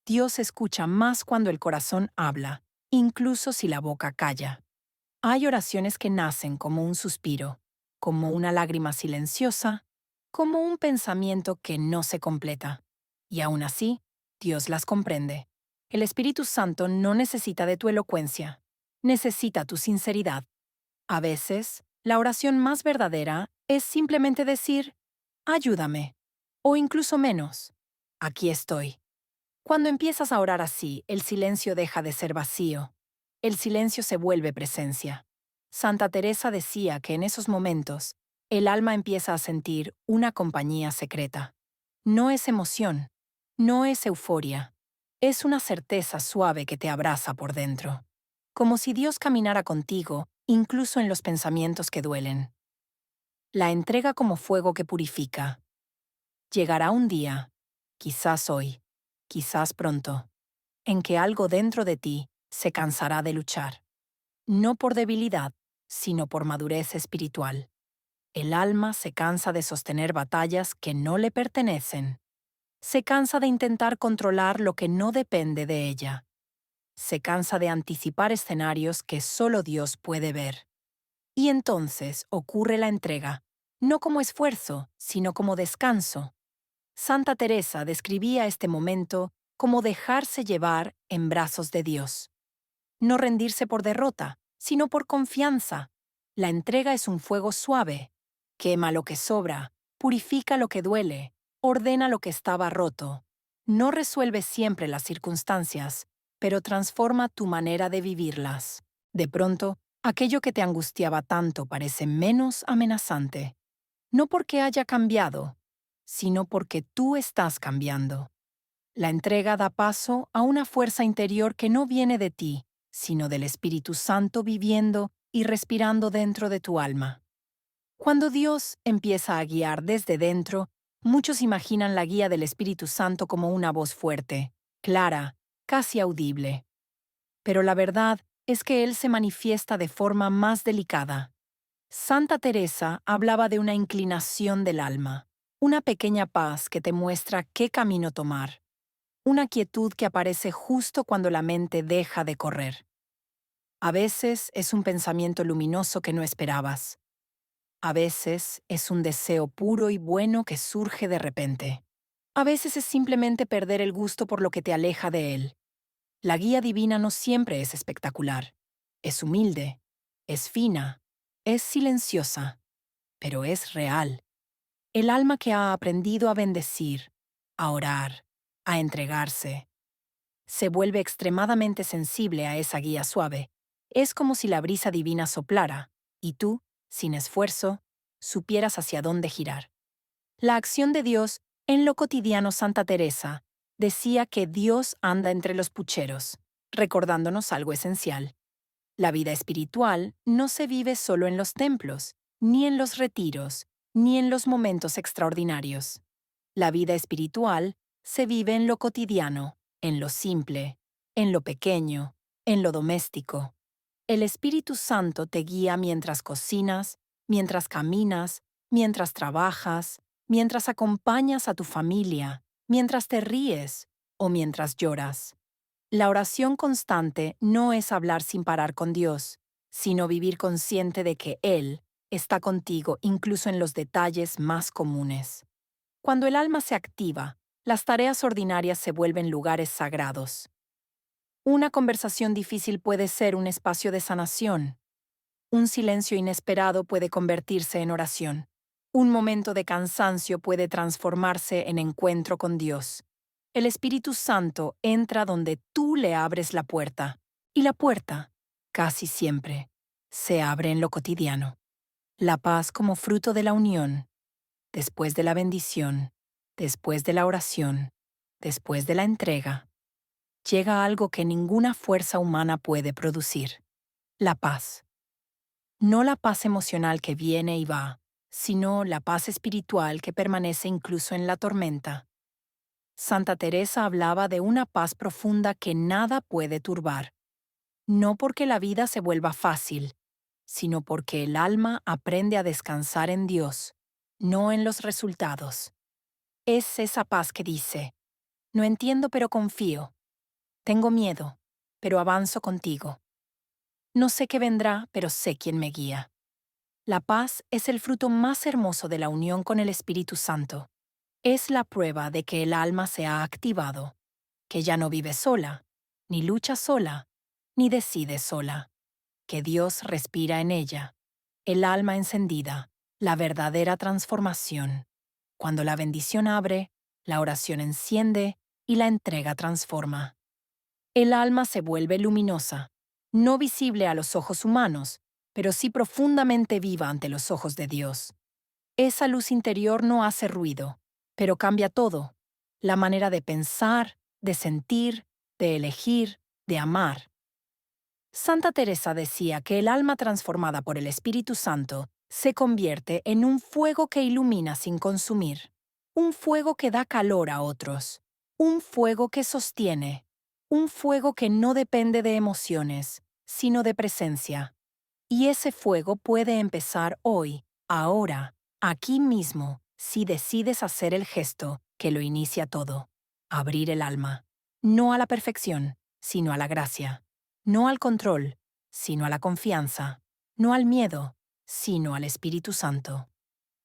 S1: Dios escucha más cuando el corazón habla, incluso si la boca calla. Hay oraciones que nacen como un suspiro, como una lágrima silenciosa, como un pensamiento que no se completa. Y aún así, Dios las comprende. El Espíritu Santo no necesita de tu elocuencia, necesita tu sinceridad. A veces, la oración más verdadera es simplemente decir, ayúdame, o incluso menos, aquí estoy. Cuando empiezas a orar así, el silencio deja de ser vacío. El silencio se vuelve presencia. Santa Teresa decía que en esos momentos, el alma empieza a sentir una compañía secreta. No es emoción, no es euforia, es una certeza suave que te abraza por dentro. Como si Dios caminara contigo, incluso en los pensamientos que duelen. La entrega como fuego que purifica. Llegará un día, quizás hoy, quizás pronto, en que algo dentro de ti se cansará de luchar. No por debilidad, sino por madurez espiritual. El alma se cansa de sostener batallas que no le pertenecen. Se cansa de intentar controlar lo que no depende de ella. Se cansa de anticipar escenarios que solo Dios puede ver. Y entonces ocurre la entrega, no como esfuerzo, sino como descanso. Santa Teresa describía este momento como dejarse llevar en brazos de Dios. No rendirse por derrota, sino por confianza. La entrega es un fuego suave. Quema lo que sobra, purifica lo que duele, ordena lo que estaba roto. No resuelve siempre las circunstancias, pero transforma tu manera de vivirlas. De pronto, aquello que te angustiaba tanto parece menos amenazante. No porque haya cambiado, sino porque tú estás cambiando. La entrega da paso a una fuerza interior que no viene de ti, sino del Espíritu Santo viviendo y respirando dentro de tu alma. Cuando Dios empieza a guiar desde dentro, muchos imaginan la guía del Espíritu Santo como una voz fuerte, clara, casi audible. Pero la verdad es que Él se manifiesta de forma más delicada. Santa Teresa hablaba de una inclinación del alma, una pequeña paz que te muestra qué camino tomar, una quietud que aparece justo cuando la mente deja de correr. A veces es un pensamiento luminoso que no esperabas. A veces es un deseo puro y bueno que surge de repente. A veces es simplemente perder el gusto por lo que te aleja de él. La guía divina no siempre es espectacular. Es humilde, es fina, es silenciosa, pero es real. El alma que ha aprendido a bendecir, a orar, a entregarse, se vuelve extremadamente sensible a esa guía suave. Es como si la brisa divina soplara, y tú, sin esfuerzo, supieras hacia dónde girar. La acción de Dios en lo cotidiano. Santa Teresa decía que Dios anda entre los pucheros, recordándonos algo esencial. La vida espiritual no se vive solo en los templos, ni en los retiros, ni en los momentos extraordinarios. La vida espiritual se vive en lo cotidiano, en lo simple, en lo pequeño, en lo doméstico. El Espíritu Santo te guía mientras cocinas, mientras caminas, mientras trabajas, mientras acompañas a tu familia, mientras te ríes o mientras lloras. La oración constante no es hablar sin parar con Dios, sino vivir consciente de que Él está contigo incluso en los detalles más comunes. Cuando el alma se activa, las tareas ordinarias se vuelven lugares sagrados. Una conversación difícil puede ser un espacio de sanación. Un silencio inesperado puede convertirse en oración. Un momento de cansancio puede transformarse en encuentro con Dios. El Espíritu Santo entra donde tú le abres la puerta. Y la puerta, casi siempre, se abre en lo cotidiano. La paz como fruto de la unión, después de la bendición, después de la oración, después de la entrega, llega algo que ninguna fuerza humana puede producir: la paz. No la paz emocional que viene y va, sino la paz espiritual que permanece incluso en la tormenta. Santa Teresa hablaba de una paz profunda que nada puede turbar, no porque la vida se vuelva fácil, sino porque el alma aprende a descansar en Dios, no en los resultados. Es esa paz que dice: no entiendo pero confío, tengo miedo, pero avanzo contigo. No sé qué vendrá, pero sé quién me guía. La paz es el fruto más hermoso de la unión con el Espíritu Santo. Es la prueba de que el alma se ha activado, que ya no vive sola, ni lucha sola, ni decide sola, que Dios respira en ella. El alma encendida, la verdadera transformación. Cuando la bendición abre, la oración enciende y la entrega transforma. El alma se vuelve luminosa, no visible a los ojos humanos, pero sí profundamente viva ante los ojos de Dios. Esa luz interior no hace ruido, pero cambia todo: la manera de pensar, de sentir, de elegir, de amar. Santa Teresa decía que el alma transformada por el Espíritu Santo se convierte en un fuego que ilumina sin consumir, un fuego que da calor a otros, un fuego que sostiene, un fuego que no depende de emociones, sino de presencia. Y ese fuego puede empezar hoy, ahora, aquí mismo, si decides hacer el gesto que lo inicia todo. Abrir el alma. No a la perfección, sino a la gracia. No al control, sino a la confianza. No al miedo, sino al Espíritu Santo.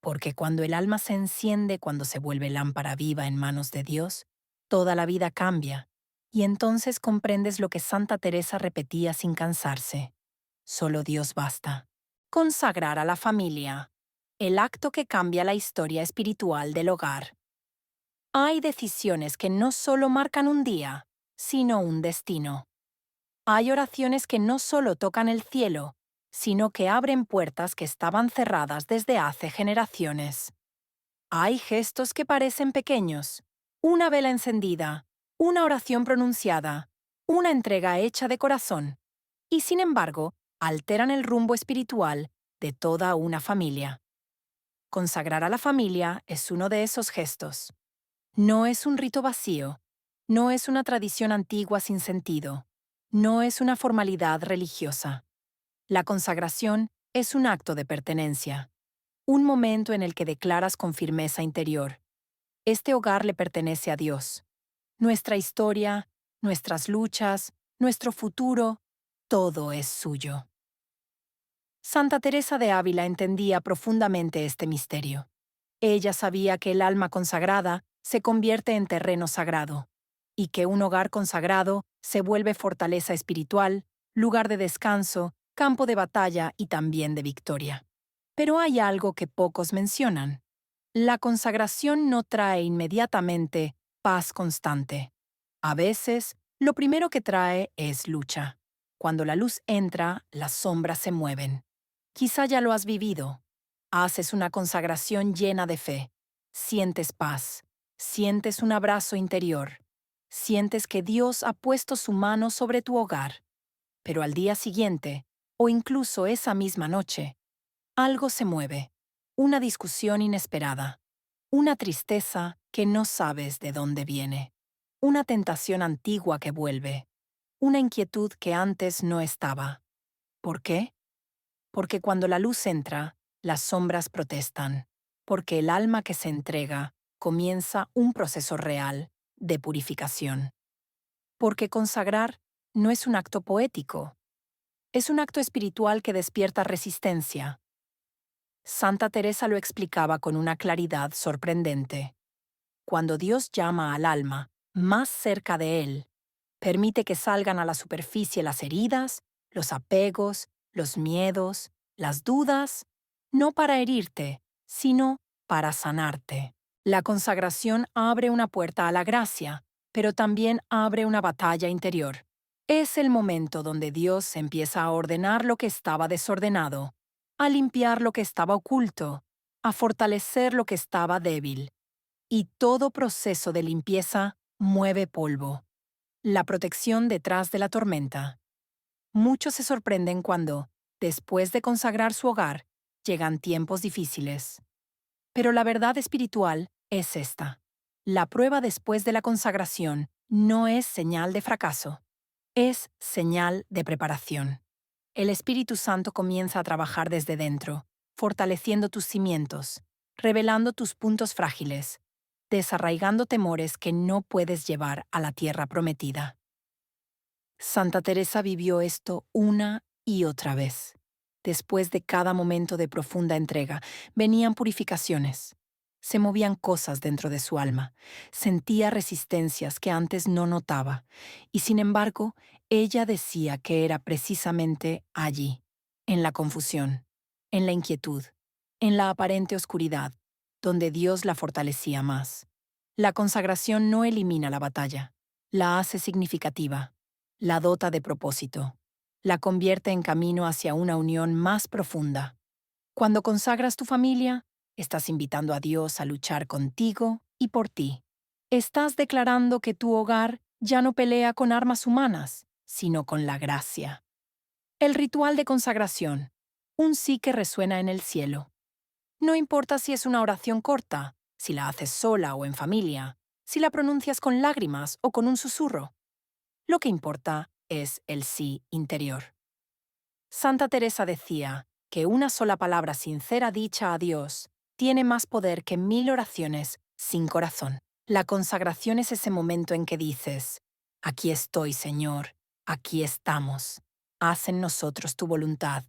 S1: Porque cuando el alma se enciende, cuando se vuelve lámpara viva en manos de Dios, toda la vida cambia. Y entonces comprendes lo que Santa Teresa repetía sin cansarse. Solo Dios basta. Consagrar a la familia. El acto que cambia la historia espiritual del hogar. Hay decisiones que no solo marcan un día, sino un destino. Hay oraciones que no solo tocan el cielo, sino que abren puertas que estaban cerradas desde hace generaciones. Hay gestos que parecen pequeños, una vela encendida, una oración pronunciada, una entrega hecha de corazón, y sin embargo, alteran el rumbo espiritual de toda una familia. Consagrar a la familia es uno de esos gestos. No es un rito vacío, no es una tradición antigua sin sentido, no es una formalidad religiosa. La consagración es un acto de pertenencia, un momento en el que declaras con firmeza interior: este hogar le pertenece a Dios. Nuestra historia, nuestras luchas, nuestro futuro, todo es suyo. Santa Teresa de Ávila entendía profundamente este misterio. Ella sabía que el alma consagrada se convierte en terreno sagrado, y que un hogar consagrado se vuelve fortaleza espiritual, lugar de descanso, campo de batalla y también de victoria. Pero hay algo que pocos mencionan. La consagración no trae inmediatamente paz constante. A veces, lo primero que trae es lucha. Cuando la luz entra, las sombras se mueven. Quizá ya lo has vivido. Haces una consagración llena de fe. Sientes paz. Sientes un abrazo interior. Sientes que Dios ha puesto su mano sobre tu hogar. Pero al día siguiente, o incluso esa misma noche, algo se mueve. Una discusión inesperada. Una tristeza que no sabes de dónde viene. Una tentación antigua que vuelve. Una inquietud que antes no estaba. ¿Por qué? Porque cuando la luz entra, las sombras protestan, porque el alma que se entrega comienza un proceso real de purificación. Porque consagrar no es un acto poético, es un acto espiritual que despierta resistencia. Santa Teresa lo explicaba con una claridad sorprendente. Cuando Dios llama al alma más cerca de él, permite que salgan a la superficie las heridas, los apegos, los miedos, las dudas, no para herirte, sino para sanarte. La consagración abre una puerta a la gracia, pero también abre una batalla interior. Es el momento donde Dios empieza a ordenar lo que estaba desordenado, a limpiar lo que estaba oculto, a fortalecer lo que estaba débil. Y todo proceso de limpieza mueve polvo. La protección detrás de la tormenta. Muchos se sorprenden cuando, después de consagrar su hogar, llegan tiempos difíciles. Pero la verdad espiritual es esta. La prueba después de la consagración no es señal de fracaso, es señal de preparación. El Espíritu Santo comienza a trabajar desde dentro, fortaleciendo tus cimientos, revelando tus puntos frágiles, desarraigando temores que no puedes llevar a la tierra prometida. Santa Teresa vivió esto una y otra vez. Después de cada momento de profunda entrega, venían purificaciones. Se movían cosas dentro de su alma. Sentía resistencias que antes no notaba. Y sin embargo, ella decía que era precisamente allí, en la confusión, en la inquietud, en la aparente oscuridad, donde Dios la fortalecía más. La consagración no elimina la batalla, la hace significativa, la dota de propósito, la convierte en camino hacia una unión más profunda. Cuando consagras tu familia, estás invitando a Dios a luchar contigo y por ti. Estás declarando que tu hogar ya no pelea con armas humanas, sino con la gracia. El ritual de consagración, un sí que resuena en el cielo. No importa si es una oración corta, si la haces sola o en familia, si la pronuncias con lágrimas o con un susurro. Lo que importa es el sí interior. Santa Teresa decía que una sola palabra sincera dicha a Dios tiene más poder que 1000 oraciones sin corazón. La consagración es ese momento en que dices, aquí estoy, Señor, aquí estamos, haz en nosotros tu voluntad.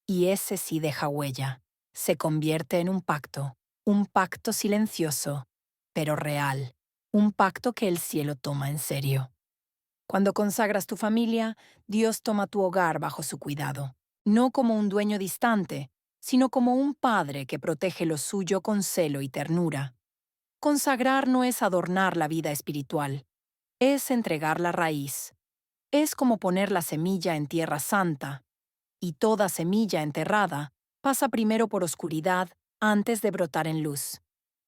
S1: Y ese sí deja huella, se convierte en un pacto silencioso, pero real, un pacto que el cielo toma en serio. Cuando consagras tu familia, Dios toma tu hogar bajo su cuidado, no como un dueño distante, sino como un padre que protege lo suyo con celo y ternura. Consagrar no es adornar la vida espiritual, es entregar la raíz. Es como poner la semilla en tierra santa, y toda semilla enterrada pasa primero por oscuridad antes de brotar en luz.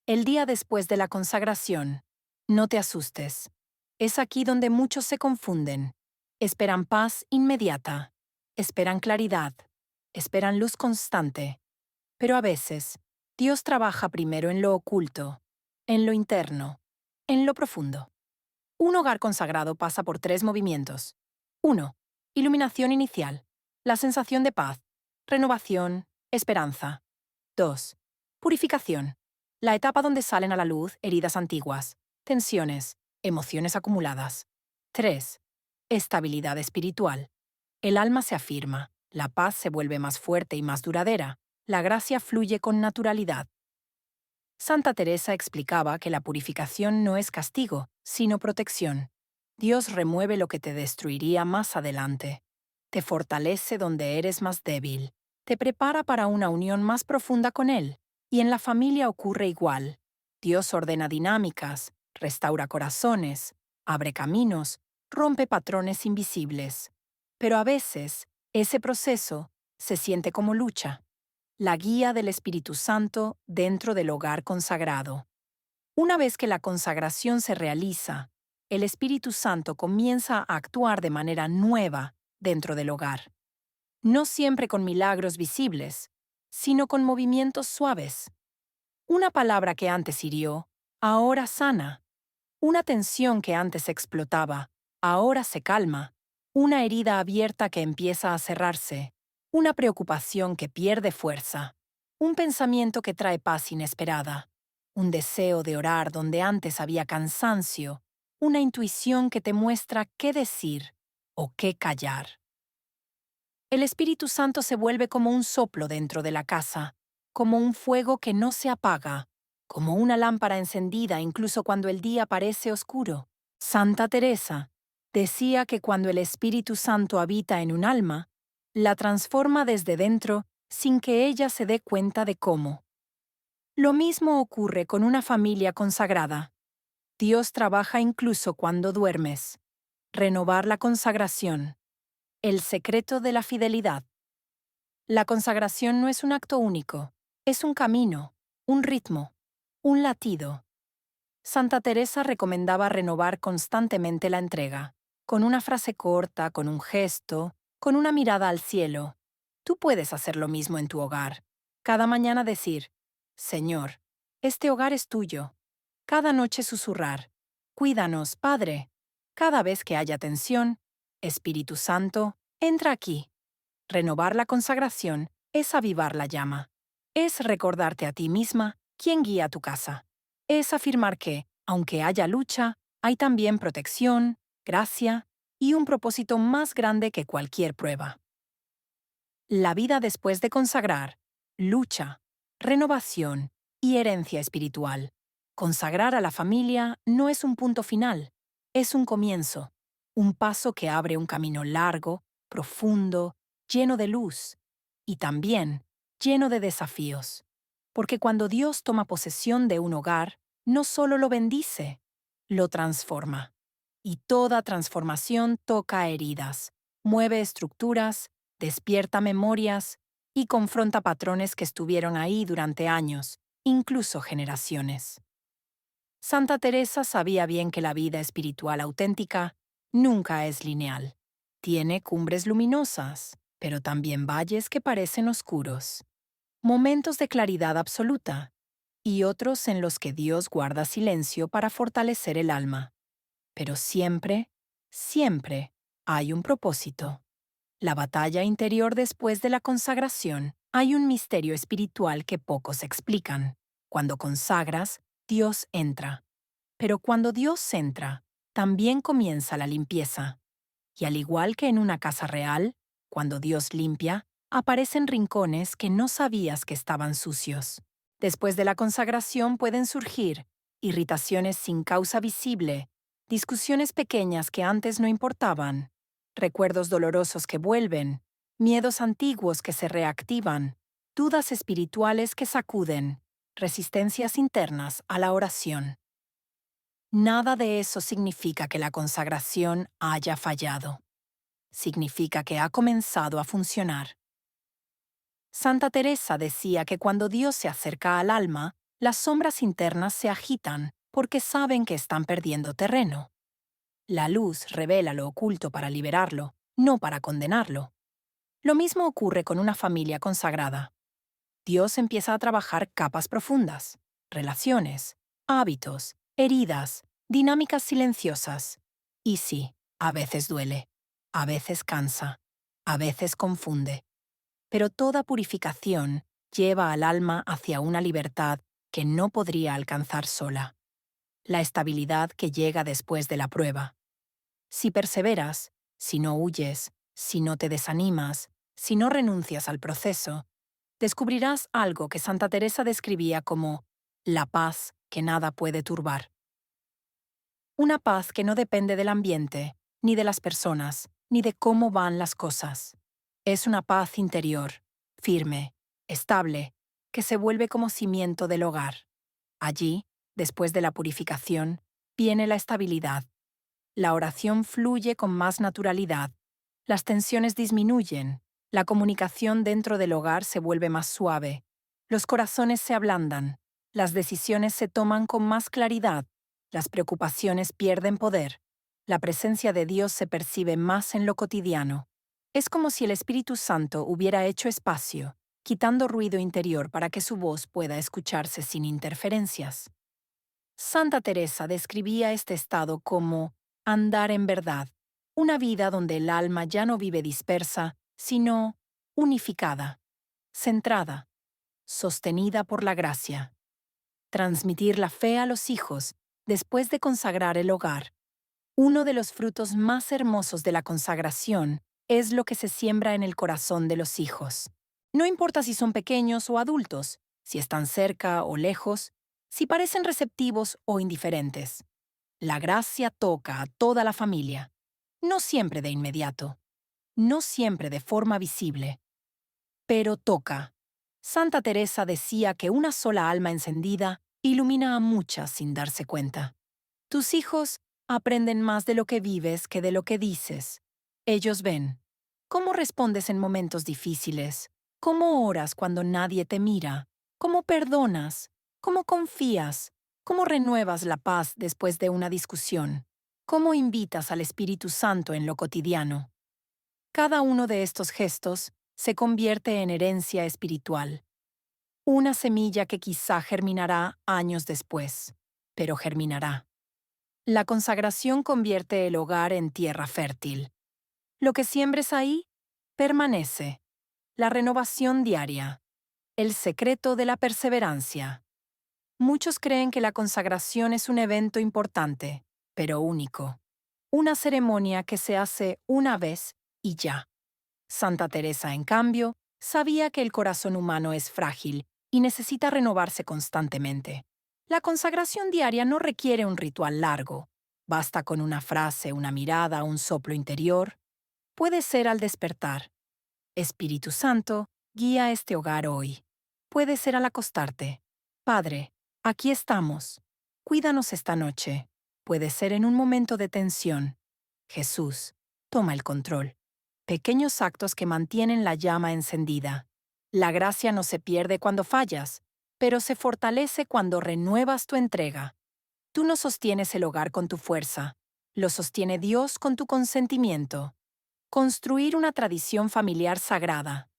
S1: El día después de la consagración, no te asustes. Es aquí donde muchos se confunden. Esperan paz inmediata, esperan claridad, esperan luz constante. Pero a veces, Dios trabaja primero en lo oculto, en lo interno, en lo profundo. Un hogar consagrado pasa por 3 movimientos. 1. Iluminación inicial, la sensación de paz, renovación, esperanza. 2. Purificación, la etapa donde salen a la luz heridas antiguas, tensiones, emociones acumuladas. 3. Estabilidad espiritual. El alma se afirma, la paz se vuelve más fuerte y más duradera, la gracia fluye con naturalidad. Santa Teresa explicaba que la purificación no es castigo, sino protección. Dios remueve lo que te destruiría más adelante. Te fortalece donde eres más débil. Te prepara para una unión más profunda con Él. Y en la familia ocurre igual. Dios ordena dinámicas, restaura corazones, abre caminos, rompe patrones invisibles. Pero a veces, ese proceso se siente como lucha. La guía del Espíritu Santo dentro del hogar consagrado. Una vez que la consagración se realiza, el Espíritu Santo comienza a actuar de manera nueva dentro del hogar. No siempre con milagros visibles, sino con movimientos suaves. Una palabra que antes hirió, ahora sana. Una tensión que antes explotaba, ahora se calma. Una herida abierta que empieza a cerrarse. Una preocupación que pierde fuerza. Un pensamiento que trae paz inesperada. Un deseo de orar donde antes había cansancio. Una intuición que te muestra qué decir o qué callar. El Espíritu Santo se vuelve como un soplo dentro de la casa, como un fuego que no se apaga, como una lámpara encendida incluso cuando el día parece oscuro. Santa Teresa decía que cuando el Espíritu Santo habita en un alma, la transforma desde dentro sin que ella se dé cuenta de cómo. Lo mismo ocurre con una familia consagrada. Dios trabaja incluso cuando duermes. Renovar la consagración. El secreto de la fidelidad. La consagración no es un acto único, es un camino, un ritmo, un latido. Santa Teresa recomendaba renovar constantemente la entrega, con una frase corta, con un gesto, con una mirada al cielo. Tú puedes hacer lo mismo en tu hogar. Cada mañana decir, Señor, este hogar es tuyo. Cada noche susurrar, cuídanos, Padre. Cada vez que haya tensión, Espíritu Santo, entra aquí. Renovar la consagración es avivar la llama. Es recordarte a ti misma quién guía tu casa. Es afirmar que, aunque haya lucha, hay también protección, gracia y un propósito más grande que cualquier prueba. La vida después de consagrar, lucha, renovación y herencia espiritual. Consagrar a la familia no es un punto final, es un comienzo, un paso que abre un camino largo, profundo, lleno de luz y también lleno de desafíos. Porque cuando Dios toma posesión de un hogar, no solo lo bendice, lo transforma. Y toda transformación toca heridas, mueve estructuras, despierta memorias y confronta patrones que estuvieron ahí durante años, incluso generaciones. Santa Teresa sabía bien que la vida espiritual auténtica nunca es lineal. Tiene cumbres luminosas, pero también valles que parecen oscuros. Momentos de claridad absoluta y otros en los que Dios guarda silencio para fortalecer el alma. Pero siempre, siempre hay un propósito. La batalla interior después de la consagración, hay un misterio espiritual que pocos explican. Cuando consagras, Dios entra. Pero cuando Dios entra, también comienza la limpieza. Y al igual que en una casa real, cuando Dios limpia, aparecen rincones que no sabías que estaban sucios. Después de la consagración pueden surgir irritaciones sin causa visible, discusiones pequeñas que antes no importaban, recuerdos dolorosos que vuelven, miedos antiguos que se reactivan, dudas espirituales que sacuden, resistencias internas a la oración. Nada de eso significa que la consagración haya fallado. Significa que ha comenzado a funcionar. Santa Teresa decía que cuando Dios se acerca al alma, las sombras internas se agitan porque saben que están perdiendo terreno. La luz revela lo oculto para liberarlo, no para condenarlo. Lo mismo ocurre con una familia consagrada. Dios empieza a trabajar capas profundas, relaciones, hábitos, heridas, dinámicas silenciosas. Y sí, a veces duele, a veces cansa, a veces confunde. Pero toda purificación lleva al alma hacia una libertad que no podría alcanzar sola. La estabilidad que llega después de la prueba. Si perseveras, si no huyes, si no te desanimas, si no renuncias al proceso, descubrirás algo que Santa Teresa describía como la paz que nada puede turbar. Una paz que no depende del ambiente, ni de las personas, ni de cómo van las cosas. Es una paz interior, firme, estable, que se vuelve como cimiento del hogar. Allí, después de la purificación, viene la estabilidad. La oración fluye con más naturalidad. Las tensiones disminuyen. La comunicación dentro del hogar se vuelve más suave. Los corazones se ablandan. Las decisiones se toman con más claridad. Las preocupaciones pierden poder. La presencia de Dios se percibe más en lo cotidiano. Es como si el Espíritu Santo hubiera hecho espacio, quitando ruido interior para que su voz pueda escucharse sin interferencias. Santa Teresa describía este estado como andar en verdad, una vida donde el alma ya no vive dispersa, sino unificada, centrada, sostenida por la gracia. Transmitir la fe a los hijos después de consagrar el hogar. Uno de los frutos más hermosos de la consagración es lo que se siembra en el corazón de los hijos. No importa si son pequeños o adultos, si están cerca o lejos, si parecen receptivos o indiferentes. La gracia toca a toda la familia, no siempre de inmediato, no siempre de forma visible, pero toca. Santa Teresa decía que una sola alma encendida ilumina a muchas sin darse cuenta. Tus hijos aprenden más de lo que vives que de lo que dices. Ellos ven cómo respondes en momentos difíciles, cómo oras cuando nadie te mira, cómo perdonas, cómo confías, cómo renuevas la paz después de una discusión, cómo invitas al Espíritu Santo en lo cotidiano. Cada uno de estos gestos se convierte en herencia espiritual. Una semilla que quizá germinará años después, pero germinará. La consagración convierte el hogar en tierra fértil. Lo que siembres ahí, permanece. La renovación diaria. El secreto de la perseverancia. Muchos creen que la consagración es un evento importante, pero único. Una ceremonia que se hace una vez y ya. Santa Teresa, en cambio, sabía que el corazón humano es frágil y necesita renovarse constantemente. La consagración diaria no requiere un ritual largo. Basta con una frase, una mirada, un soplo interior. Puede ser al despertar. Espíritu Santo, guía este hogar hoy. Puede ser al acostarte. Padre, aquí estamos. Cuídanos esta noche. Puede ser en un momento de tensión. Jesús, toma el control. Pequeños actos que mantienen la llama encendida. La gracia no se pierde cuando fallas, pero se fortalece cuando renuevas tu entrega. Tú no sostienes el hogar con tu fuerza, lo sostiene Dios con tu consentimiento. Construir una tradición familiar sagrada.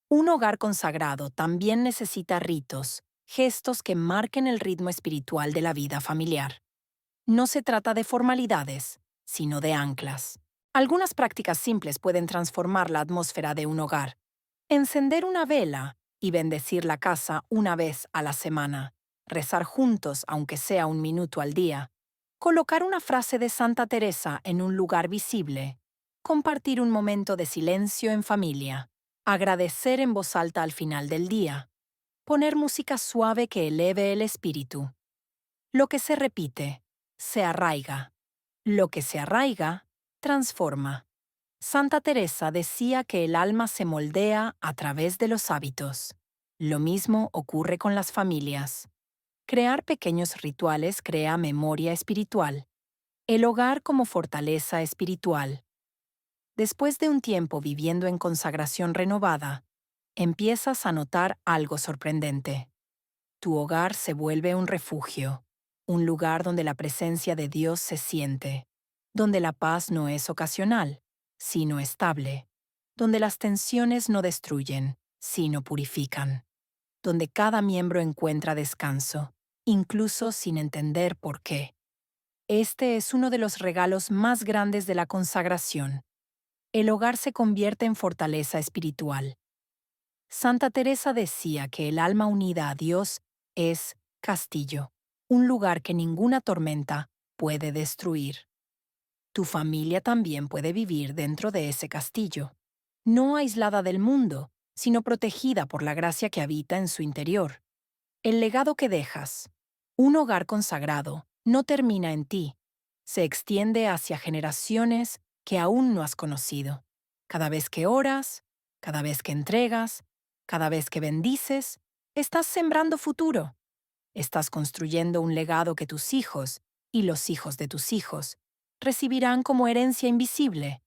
S1: Un hogar consagrado también necesita ritos, gestos que marquen el ritmo espiritual de la vida familiar. No se trata de formalidades, sino de anclas. Algunas prácticas simples pueden transformar la atmósfera de un hogar. Encender una vela y bendecir la casa una vez a la semana. rezar juntos aunque sea 1 minuto al día, colocar una frase de Santa Teresa en un lugar visible, compartir un momento de silencio en familia, agradecer en voz alta al final del día, poner música suave que eleve el espíritu. Lo que se repite, se arraiga. Lo que se arraiga, transforma. Santa Teresa decía que el alma se moldea a través de los hábitos. Lo mismo ocurre con las familias. Crear pequeños rituales crea memoria espiritual. El hogar como fortaleza espiritual. Después de un tiempo viviendo en consagración renovada, empiezas a notar algo sorprendente. Tu hogar se vuelve un refugio, un lugar donde la presencia de Dios se siente, donde la paz no es ocasional, sino estable, donde las tensiones no destruyen, sino purifican, donde cada miembro encuentra descanso, incluso sin entender por qué. Este es uno de los regalos más grandes de la consagración. El hogar se convierte en fortaleza espiritual. Santa Teresa decía que el alma unida a Dios es castillo, un lugar que ninguna tormenta puede destruir. Tu familia también puede vivir dentro de ese castillo, no aislada del mundo, sino protegida por la gracia que habita en su interior. El legado que dejas, un hogar consagrado, no termina en ti, se extiende hacia generaciones que aún no has conocido. Cada vez que oras, cada vez que entregas, cada vez que bendices, estás sembrando futuro. Estás construyendo un legado que tus hijos y los hijos de tus hijos recibirán como herencia invisible,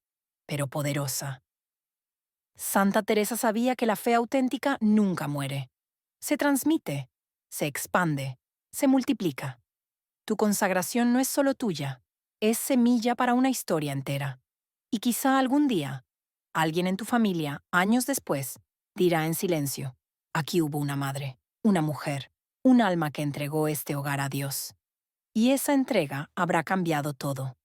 S1: pero poderosa. Santa Teresa sabía que la fe auténtica nunca muere. Se transmite, se expande, se multiplica. Tu consagración no es solo tuya, es semilla para una historia entera. Y quizá algún día, alguien en tu familia, años después, dirá en silencio, aquí hubo una madre, una mujer, un alma que entregó este hogar a Dios. Y esa entrega habrá cambiado todo.